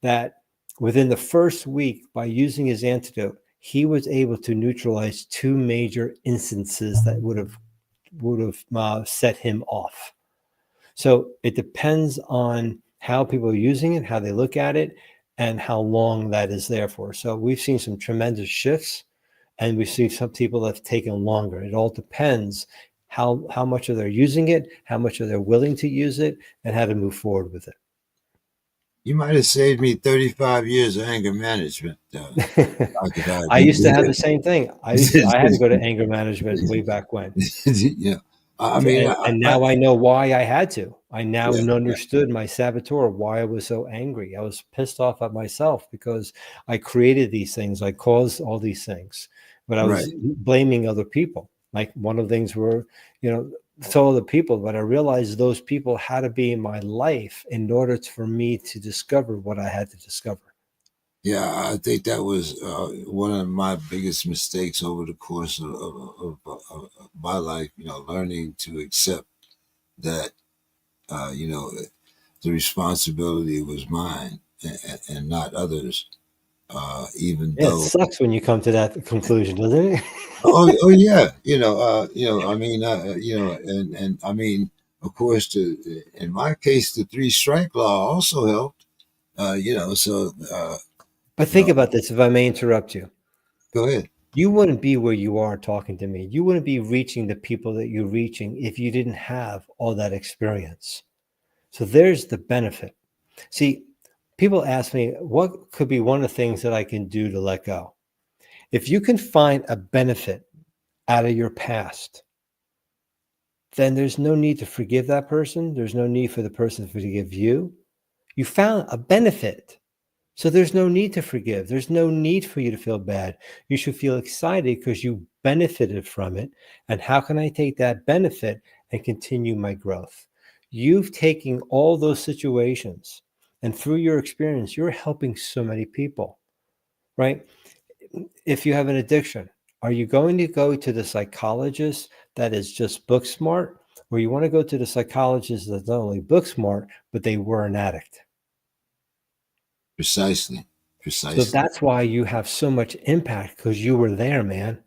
that within the first week, by using his antidote, he was able to neutralize 2 major instances that would have set him off. So it depends on how people are using it, how they look at it, and how long that is there for. So we've seen some tremendous shifts, and we see some people that have taken longer. It all depends how much are they using it, how much are they willing to use it, and how to move forward with You might have saved me 35 years of anger management, it. Dr. I used to have the Vibey. same thing. I had to go to anger management way back when. Yeah. I mean, And now I know why I had to. I now yeah, yeah, understood my saboteur, why I was so angry. I was pissed off at myself because I created these things. I caused all these things, but I right. was blaming other people. Like one of the things were, so other people, but I realized those people had to be in my life in order for me to discover what I had to discover. Yeah, I think that was one of my biggest mistakes over the course of my life, learning to accept that, the responsibility was mine and not others, even Yeah, it though. sucks when you come to that conclusion, doesn't it? Oh yeah, I mean, and I mean, of course, in my case, the three strike law also helped. So But you think know, about this, if I may interrupt you. go ahead. You wouldn't be where you are talking to me. You wouldn't be reaching the people that you're reaching if you didn't have all that experience. So there's the benefit. See, people ask me, what could be one of the things that I can do to let go? If you can find a benefit out of your past, then there's no need to forgive that person. There's no need for the person to forgive you. You found a benefit. So there's no need to forgive. There's no need for you to feel bad. You should feel excited because you benefited from it. And how can I take that benefit and continue my growth? You've taken all those situations, and through your experience, you're helping so many people, right? If you have an addiction, are you going to go to the psychologist that is just book smart, or you want to go to the psychologist that's not only book smart, but they were an addict? Precisely, So precisely. that's why you have so much impact, because you were there, man.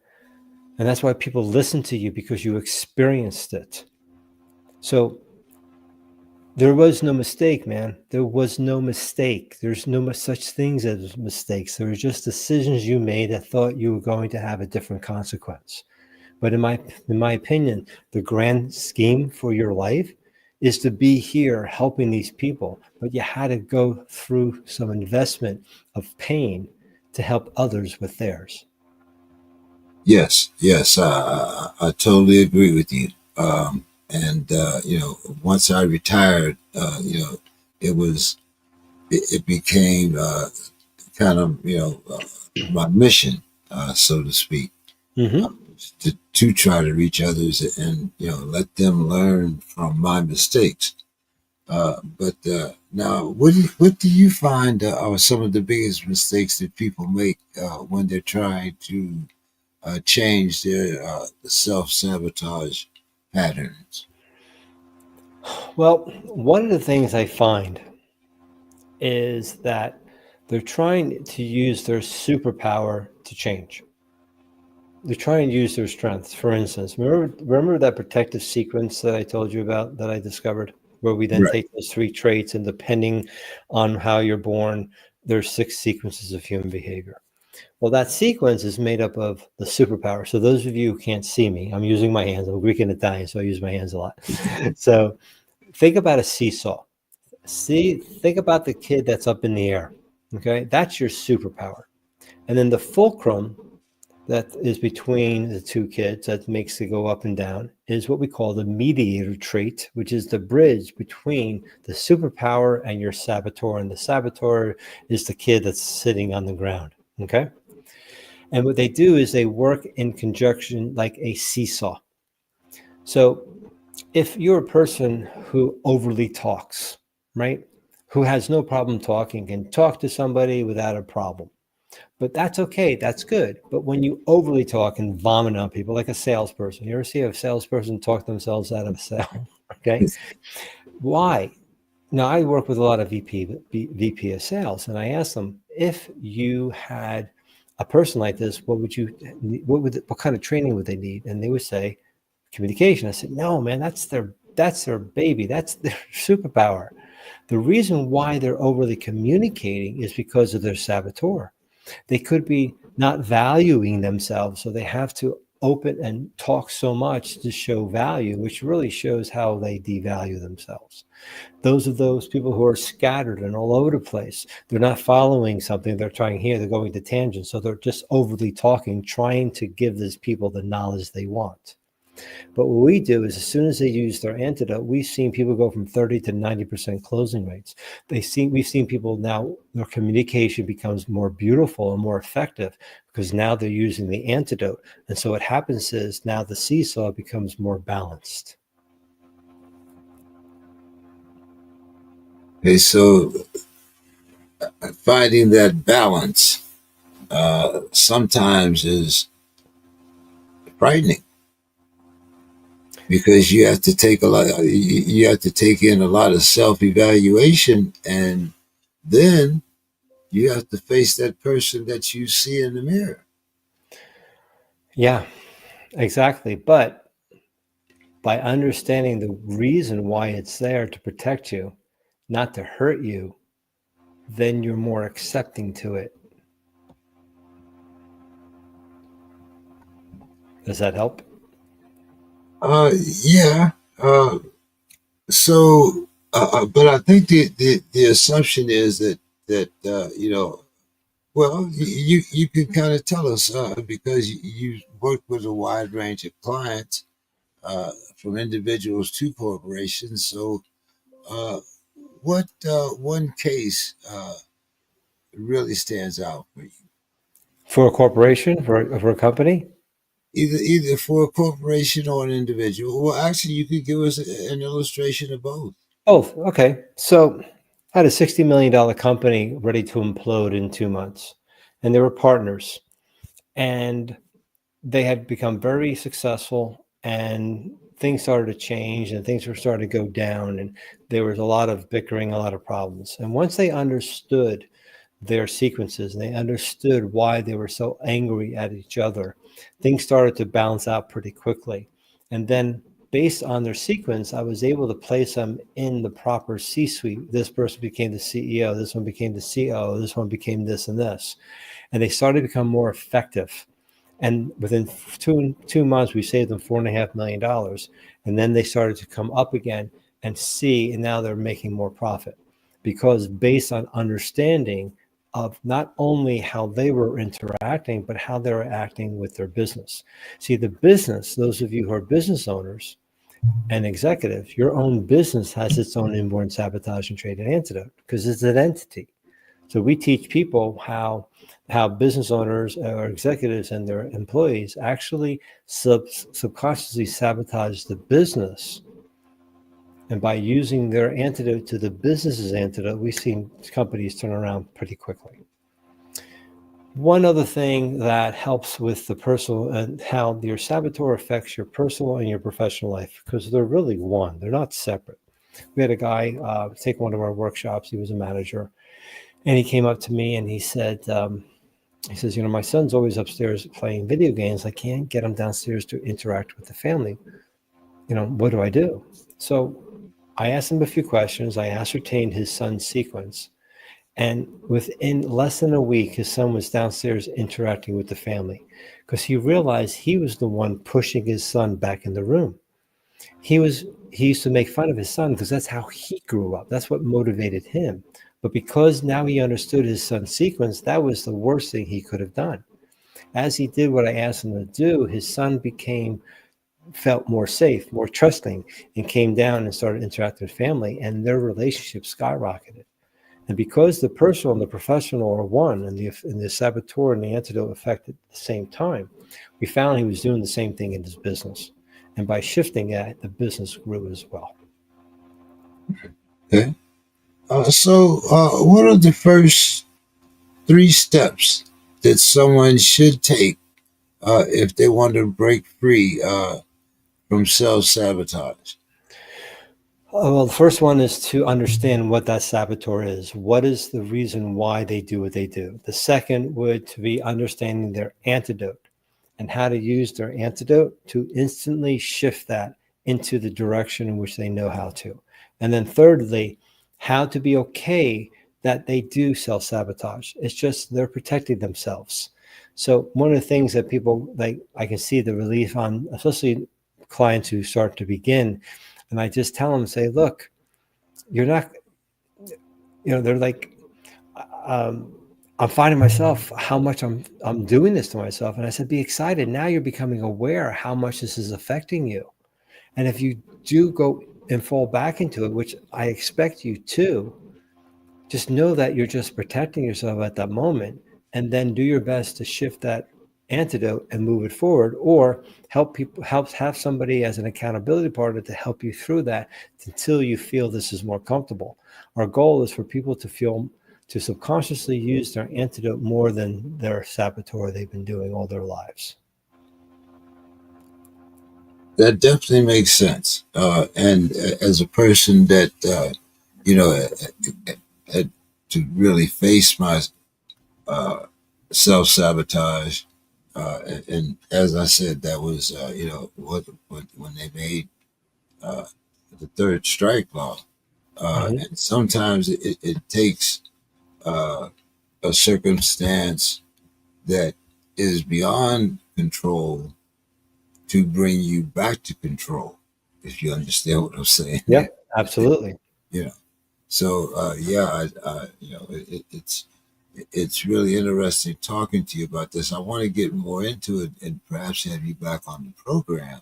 And that's why people listen to you, because you experienced it. So there was no mistake, man. There was no mistake. There's no such things as mistakes. There were just decisions you made that thought you were going to have a different consequence. But in my opinion, the grand scheme for your life is to be here helping these people. But you had to go through some investment of pain to help others with theirs. Yes, yes, I totally agree with you. And once I retired, it was it became kind of my mission, so to speak, uh, Hmm. to try to reach others and let them learn from my mistakes. But now, what do you find are some of the biggest mistakes that people make when they're trying to change their self-sabotage patterns? Well, one of the things I find is that they're trying to use their superpower to change. They try and use their strengths. For instance, remember that protective sequence that I told you about that I discovered, where we then Right. take those three traits and depending on how you're born, there's six sequences of human behavior. Well, that sequence is made up of the superpower. So those of you who can't see me, I'm using my hands. I'm Greek and Italian, so I use my hands a lot. So think about a seesaw. Think about the kid that's up in the air. Okay, that's your superpower. And then the fulcrum that is between the two kids that makes it go up and down is what we call the mediator trait, which is the bridge between the superpower and your saboteur. And the saboteur is the kid that's sitting on the ground. Okay. And what they do is they work in conjunction like a seesaw. So if you're a person who overly talks, right? Who has no problem talking, can talk to somebody without a problem. But that's okay. That's good. But when you overly talk and vomit on people, like a salesperson, you ever see a salesperson talk themselves out of a sale? Okay. Why? Now, I work with a lot of VP of sales, and I ask them, if you had a person like this, what kind of training would they need? And they would say, communication. I said, no, man, that's their baby. That's their superpower. The reason why they're overly communicating is because of their saboteur. They could be not valuing themselves, so they have to open and talk so much to show value, which really shows how they devalue themselves. Those people who are scattered and all over the place, they're not following something, they're trying here, they're going to tangents, so they're just overly talking, trying to give these people the knowledge they want. But what we do is, as soon as they use their antidote, we've seen people go from 30 to 90% closing rates. We've seen people now, their communication becomes more beautiful and more effective because now they're using the antidote. And so what happens is now the seesaw becomes more balanced. Okay, so finding that balance sometimes is frightening because you have to take a lot. You have to take in a lot of self-evaluation, and then you have to face that person that you see in the mirror. Yeah, exactly. But by understanding the reason why it's there to protect you, not to hurt you, then you're more accepting to it. Does that help? Yeah. But I think the assumption is that well, you can kind of tell us because you work with a wide range of clients, from individuals to corporations. So, uh, what one case really stands out for you? For a corporation, for a company? Either for a corporation or an individual. Well, actually, you could give us an illustration of both. Both. Okay. So I had a $60 million company ready to implode in 2 months, and they were partners, and they had become very successful, and things started to change, and things were starting to go down, and there was a lot of bickering, a lot of problems. And once they understood their sequences and they understood why they were so angry at each other, things started to balance out pretty quickly. And then, based on their sequence, I was able to place them in the proper C suite. This person became the CEO, this one became the COO, this one became this and this. And they started to become more effective. And within 2 months, we saved them $4.5 million. And then they started to come up again and see, and now they're making more profit because based on understanding of not only how they were interacting, but how they were acting with their business. See, the business, those of you who are business owners and executives, your own business has its own inborn sabotage and trade antidote because it's an entity. So we teach people how business owners or executives and their employees actually subconsciously sabotage the business. And by using their antidote to the business's antidote, we've seen companies turn around pretty quickly. One other thing that helps with the personal and how your saboteur affects your personal and your professional life, because they're really one, they're not separate. We had a guy take one of our workshops. He was a manager, and he came up to me and he says, my son's always upstairs playing video games. I can't get him downstairs to interact with the family. What do I do? So I asked him a few questions. I ascertained his son's sequence. And within less than a week, his son was downstairs interacting with the family because he realized he was the one pushing his son back in the room. He used to make fun of his son because that's how he grew up. That's what motivated him. But because now he understood his son's sequence, that was the worst thing he could have done. As he did what I asked him to do, his son felt more safe, more trusting, and came down and started interacting with family, and their relationship skyrocketed. And because the personal and the professional are one, and the saboteur and the antidote affect at the same time, we found he was doing the same thing in his business. And by shifting that, the business grew as well. Okay. What are the first 3 steps that someone should take if they want to break free from self-sabotage? Well, the first one is to understand what that saboteur is. What is the reason why they do what they do? The second would to be understanding their antidote and how to use their antidote to instantly shift that into the direction in which they know how to. And then thirdly, how to be okay that they do self-sabotage. It's just they're protecting themselves. So one of the things that people like, I can see the relief on, especially clients who start to begin, and I just tell them, say, look, you're not, they're like, I'm finding myself how much I'm doing this to myself. And I said, be excited. Now you're becoming aware how much this is affecting you. And if you do go and fall back into it, which I expect you to, just know that you're just protecting yourself at that moment, and then do your best to shift that antidote and move it forward, or have somebody as an accountability partner to help you through that until you feel this is more comfortable. Our goal is for people to subconsciously use their antidote more than their saboteur they've been doing all their lives. That definitely makes sense. And as a person that, had to really face my self-sabotage, and as I said, that was, when they made the third strike law. And sometimes it takes uh, a circumstance that is beyond control to bring you back to control, if you understand what I'm saying. Yep, absolutely. Yeah. So it's really interesting talking to you about this. I want to get more into it and perhaps have you back on the program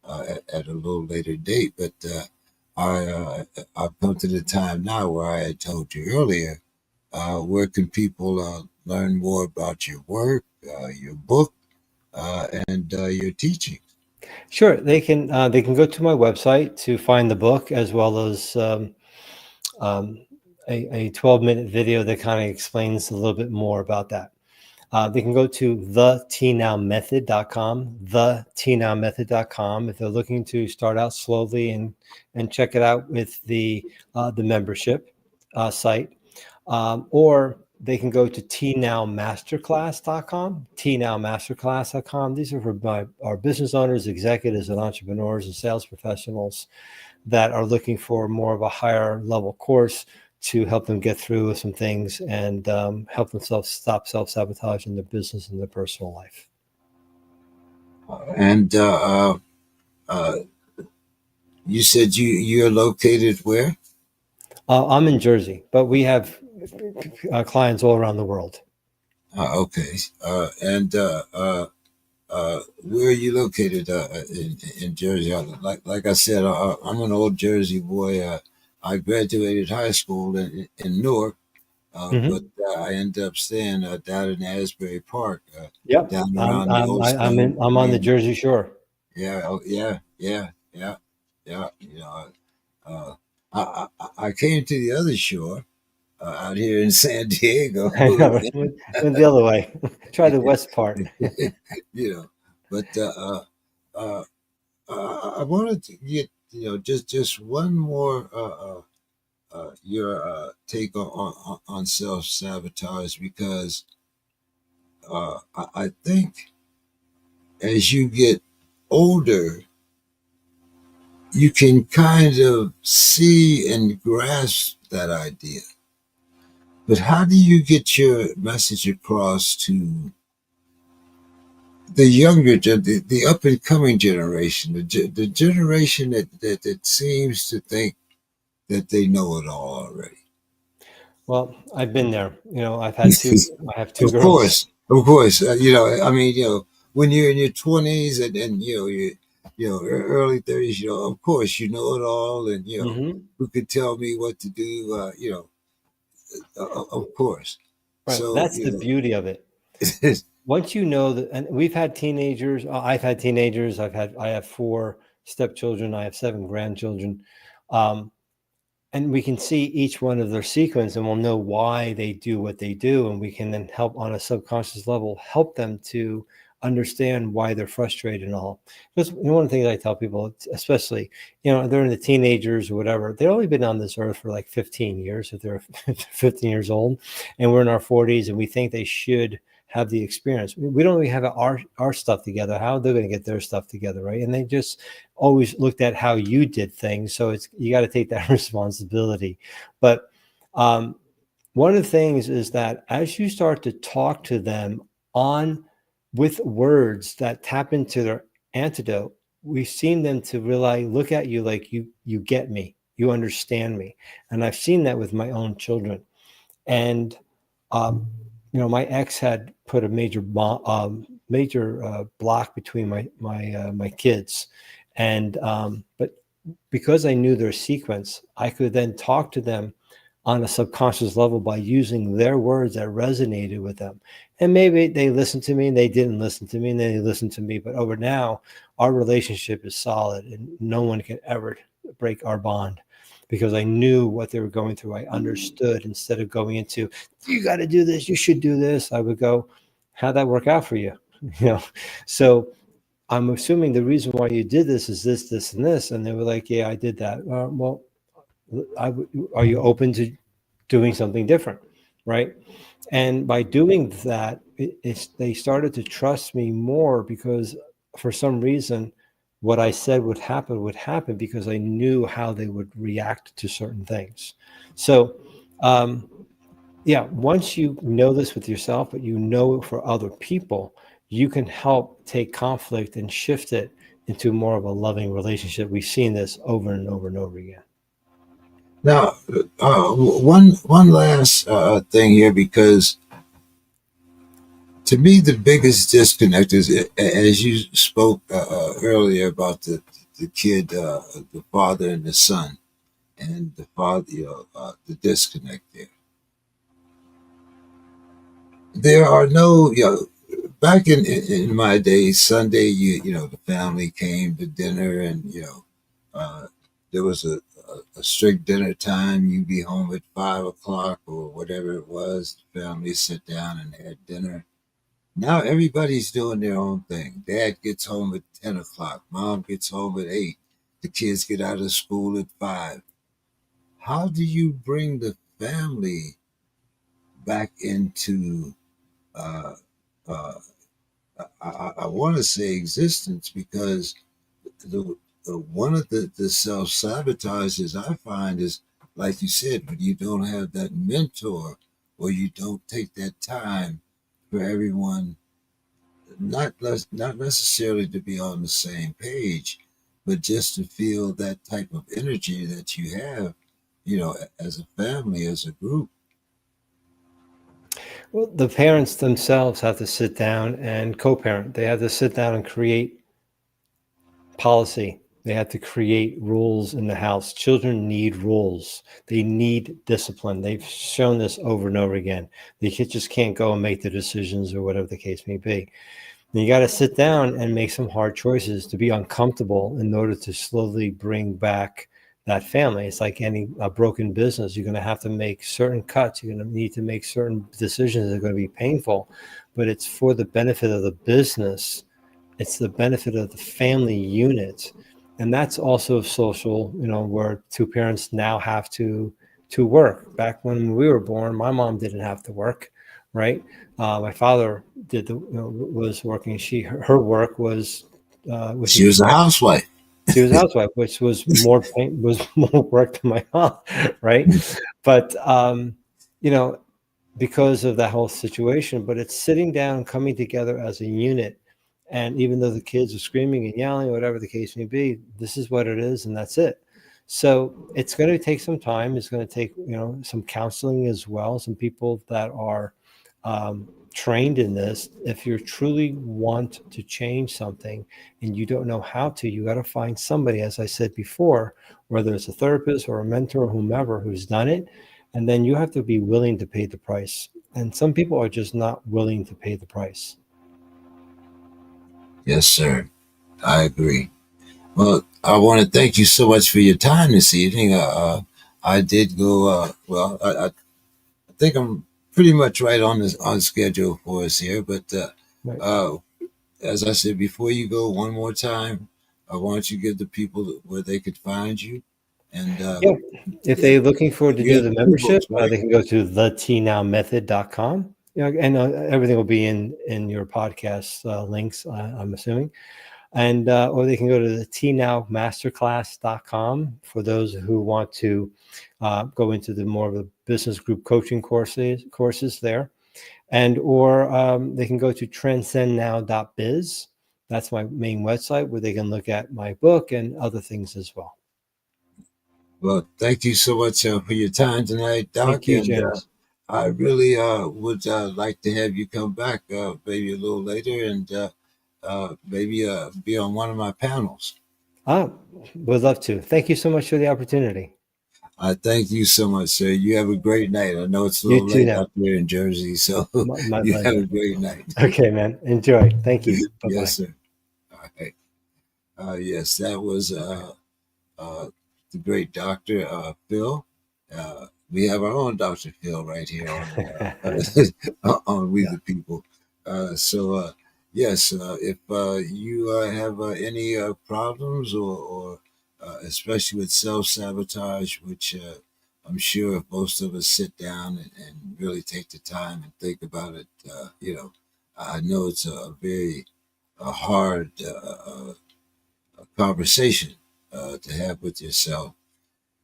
at a little later date. But I've come to the time now where I had told you earlier. Where can people learn more about your work, your book, and your teaching? Sure, they can go to my website to find the book, as well as um, a 12-minute video that kind of explains a little bit more about that. They can go to thenowmethod.com, thenowmethod.com, if they're looking to start out slowly and check it out with the membership site. Or they can go to tnowmasterclass.com, tnowmasterclass.com. These are for our business owners, executives, and entrepreneurs and sales professionals that are looking for more of a higher level course to help them get through some things and help themselves stop self-sabotage in their business and their personal life. And uh, you said you're located where? I'm in Jersey, but we have clients all around the world. Okay. Where are you located in Jersey? Like I said, I'm an old Jersey boy. I graduated high school in Newark, but Hmm. I ended up staying down in Asbury Park, Yep, down around the old I'm on the stadium. Jersey Shore. Yeah, oh, yeah, yeah, yeah, yeah. Uh, I came to the other shore out here in San Diego. I know. Went the other way. Try the west part. you know, but uh, I wanted to get just one more your take on self sabotage because I think as you get older, you can kind of see and grasp that idea. But how do you get your message across to the younger, the up and coming generation, the generation that seems to think that they know it all already? Well, I've been there. I have two Of girls. course, of course. I mean, when you're in your 20s and early 30s, of course, you know it all, and Hmm. who could tell me what to do? Of course. Right. So, That's the beauty of it. Once you know that, and we've had teenagers. I've had teenagers. I have four stepchildren. I have seven grandchildren. Um, and we can see each one of their sequence and we'll know why they do what they do, and we can then help on a subconscious level help them to understand why they're frustrated and all. Because one of the things I tell people, especially they're in the teenagers or whatever, they've only been on this earth for like 15 years if they're 15 years old, and we're in our 40s and we think they should have the experience. We don't even have our stuff together. How they're going to get their stuff together, right? And they just always looked at how you did things. So it's you got to take that responsibility. But um, one of the things is that as you start to talk to them on with words that tap into their antidote, we've seen them to really look at you like you get me, you understand me, and I've seen that with my own children. And um, my ex had put a major block between my kids, and but because I knew their sequence, I could then talk to them on a subconscious level by using their words that resonated with them. And maybe they listened to me and they didn't listen to me and then they listened to me. But over now, our relationship is solid and no one can ever break our bond because I knew what they were going through. I understood instead of going into, you got to do this, you should do this. I would go, how'd that work out for you? You know, so I'm assuming the reason why you did this is this, this, and this. And they were like, yeah, I did that. Well, are you open to doing something different? Right. And by doing that, they started to trust me more because for some reason, what I said would happen because I knew how they would react to certain things. So, um, yeah, once you know this with yourself, but you know it for other people, you can help take conflict and shift it into more of a loving relationship. We've seen this over and over and over again. Now, one last thing here, because to me the biggest disconnect is, as you spoke earlier about the kid, the father and the son, and the father, the disconnect there. There are no, back in my days, Sunday, the family came to dinner, and uh, there was a strict dinner time. You'd be home at 5 o'clock or whatever it was. The family sit down and had dinner. Now everybody's doing their own thing. Dad gets home at 10 o'clock. Mom gets home at 8. The kids get out of school at 5. How do you bring the family back into uh, uh, I want to say existence, because one of the self sabotages I find is, like you said, when you don't have that mentor, or you don't take that time for everyone not necessarily to be on the same page, but just to feel that type of energy that you have, as a family, as a group. Well, the parents themselves have to sit down and co-parent. They have to sit down and create policy. They have to create rules in the house. Children need rules. They need discipline. They've shown this over and over again. The kids just can't go and make the decisions or whatever the case may be. And you got to sit down and make some hard choices to be uncomfortable in order to slowly bring back that family. It's like any a broken business. You're going to have to make certain cuts. You're going to need to make certain decisions that are going to be painful, but it's for the benefit of the business. It's the benefit of the family unit. And that's also social, where two parents now have to work. Back when we were born, my mom didn't have to work, right? My father was working. Her work was which She is was a housewife. she was a housewife, which was more more work than my mom, right? But you know, because of that whole situation, but it's sitting down and coming together as a unit. And even though the kids are screaming and yelling, whatever the case may be, this is what it is, and that's it. So it's going to take some time. It's going to take, some counseling as well, some people that are trained in this. If you truly want to change something and you don't know how to, you got to find somebody, as I said before, whether it's a therapist or a mentor or whomever who's done it, and then you have to be willing to pay the price. And some people are just not willing to pay the price. Yes, sir. I agree. Well, I want to thank you so much for your time this evening. I did go. I think I'm pretty much right on schedule for us here. But Right. uh, as I said, before you go, one more time, I want you to give the people where they could find you. And Yeah. If yeah, they're looking forward to you do have the two membership, books, right? they can go to tnowmethod.com. And everything will be in your podcast links, I'm assuming. And or they can go to the tnowmasterclass.com for those who want to go into the more of the business group coaching courses there. And or they can go to transcendnow.biz. That's my main website where they can look at my book and other things as well. Well, thank you so much for your time tonight, Thank Doc. you, And James. I really would like to have you come back maybe a little later and maybe be on one of my panels. Ah, would love to. Thank you so much for the opportunity. I thank you so much, sir. You have a great night. I know it's a You little too late now. out there in Jersey, so My you have a pleasure. great night. Okay, man. Enjoy. Thank you. Bye Yes, bye. sir. All right. Yes, that was uh, the great Dr. Phil. We have our own Dr. Phil right here on on We Yeah. the People. Yes, if you have any problems or especially with self-sabotage, which I'm sure if most of us sit down and really take the time and think about it, I know it's a very hard conversation to have with yourself.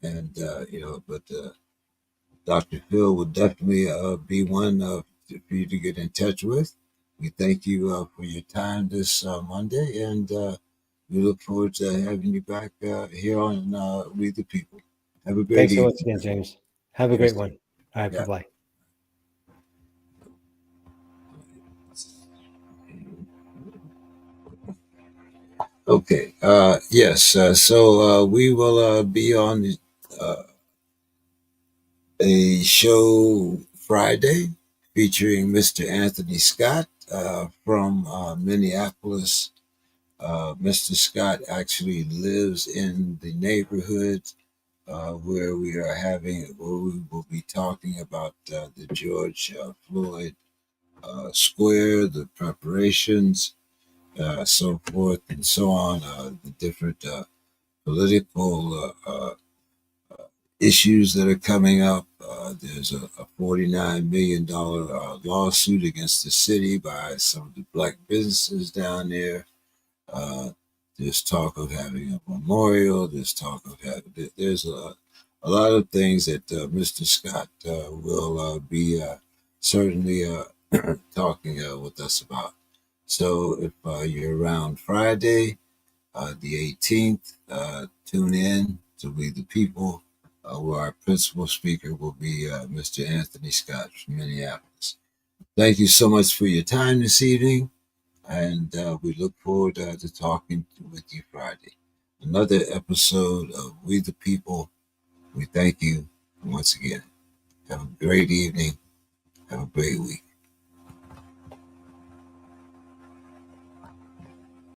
And, but Dr. Phil would definitely be one for you to get in touch with. We thank you for your time this Monday, and we look forward to having you back here on We the People. Have a great Thanks so much evening. again, James. Have a great Yes. one. All right. Bye Yeah. bye. Okay. Yes. So we will be on a show Friday featuring Mr. Anthony Scott from Minneapolis. Mr. Scott actually lives in the neighborhood where we will be talking about the George Floyd Square, the preparations, so forth and so on, the different political issues that are coming up. There's a $49 million lawsuit against the city by some of the black businesses down there. Uh, there's talk of having a memorial. There's talk of having, there's a lot of things that Mr. Scott will be certainly talking with us about. So if you're around Friday, the 18th, tune in to We the People, where our principal speaker will be Mr. Anthony Scott from Minneapolis. Thank you so much for your time this evening, and we look forward to talking with you Friday. Another episode of We the People. We thank you once again. Have a great evening. Have a great week.